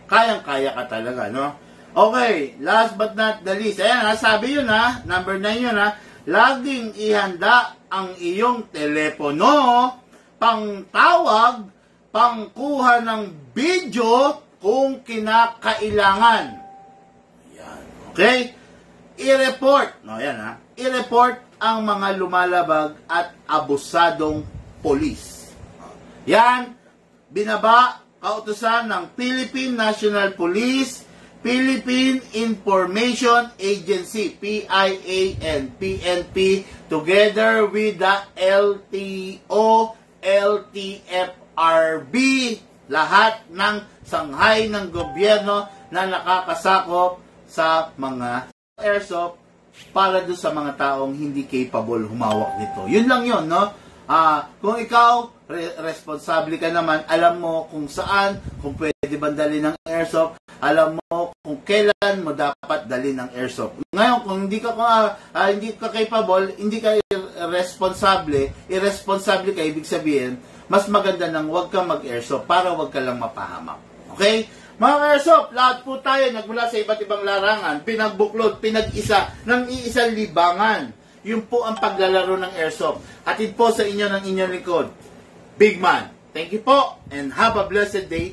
kayang-kaya ka talaga, no? Okay, last but not the least. Ayan, sabi yun, number 9 yun, laging ihanda ang iyong telepono, pangtawag, pangkuha ng video kung kinakailangan. Yan. Okay? I-report. I-report ang mga lumalabag at abusadong polis. Yan. Binaba, kautusan ng Philippine National Police, Philippine Information Agency, PIAN, PNP, together with the LTO, LTFRB, lahat ng sanghay ng gobyerno na nakakasakop sa mga airsoft para doon sa mga taong hindi capable humawak nito. Yun lang yun, no? Kung ikaw, responsable ka naman, alam mo kung saan, kung pwede ba dalhin ng airsoft, alam mo kung kailan mo dapat dalhin ng airsoft. Ngayon, kung hindi ka capable, hindi ka irresponsible ka, ibig sabihin, mas maganda nang huwag kang mag-airsoft para huwag ka lang mapahamak. Okay? Mga airsoft, lahat po tayo nagmula sa iba't ibang larangan, pinagbuklod, pinag-isa ng iisang libangan. Yun po ang paglalaro ng airsoft. Hatid po sa inyo ng inyong likod, Big Man. Thank you po and have a blessed day.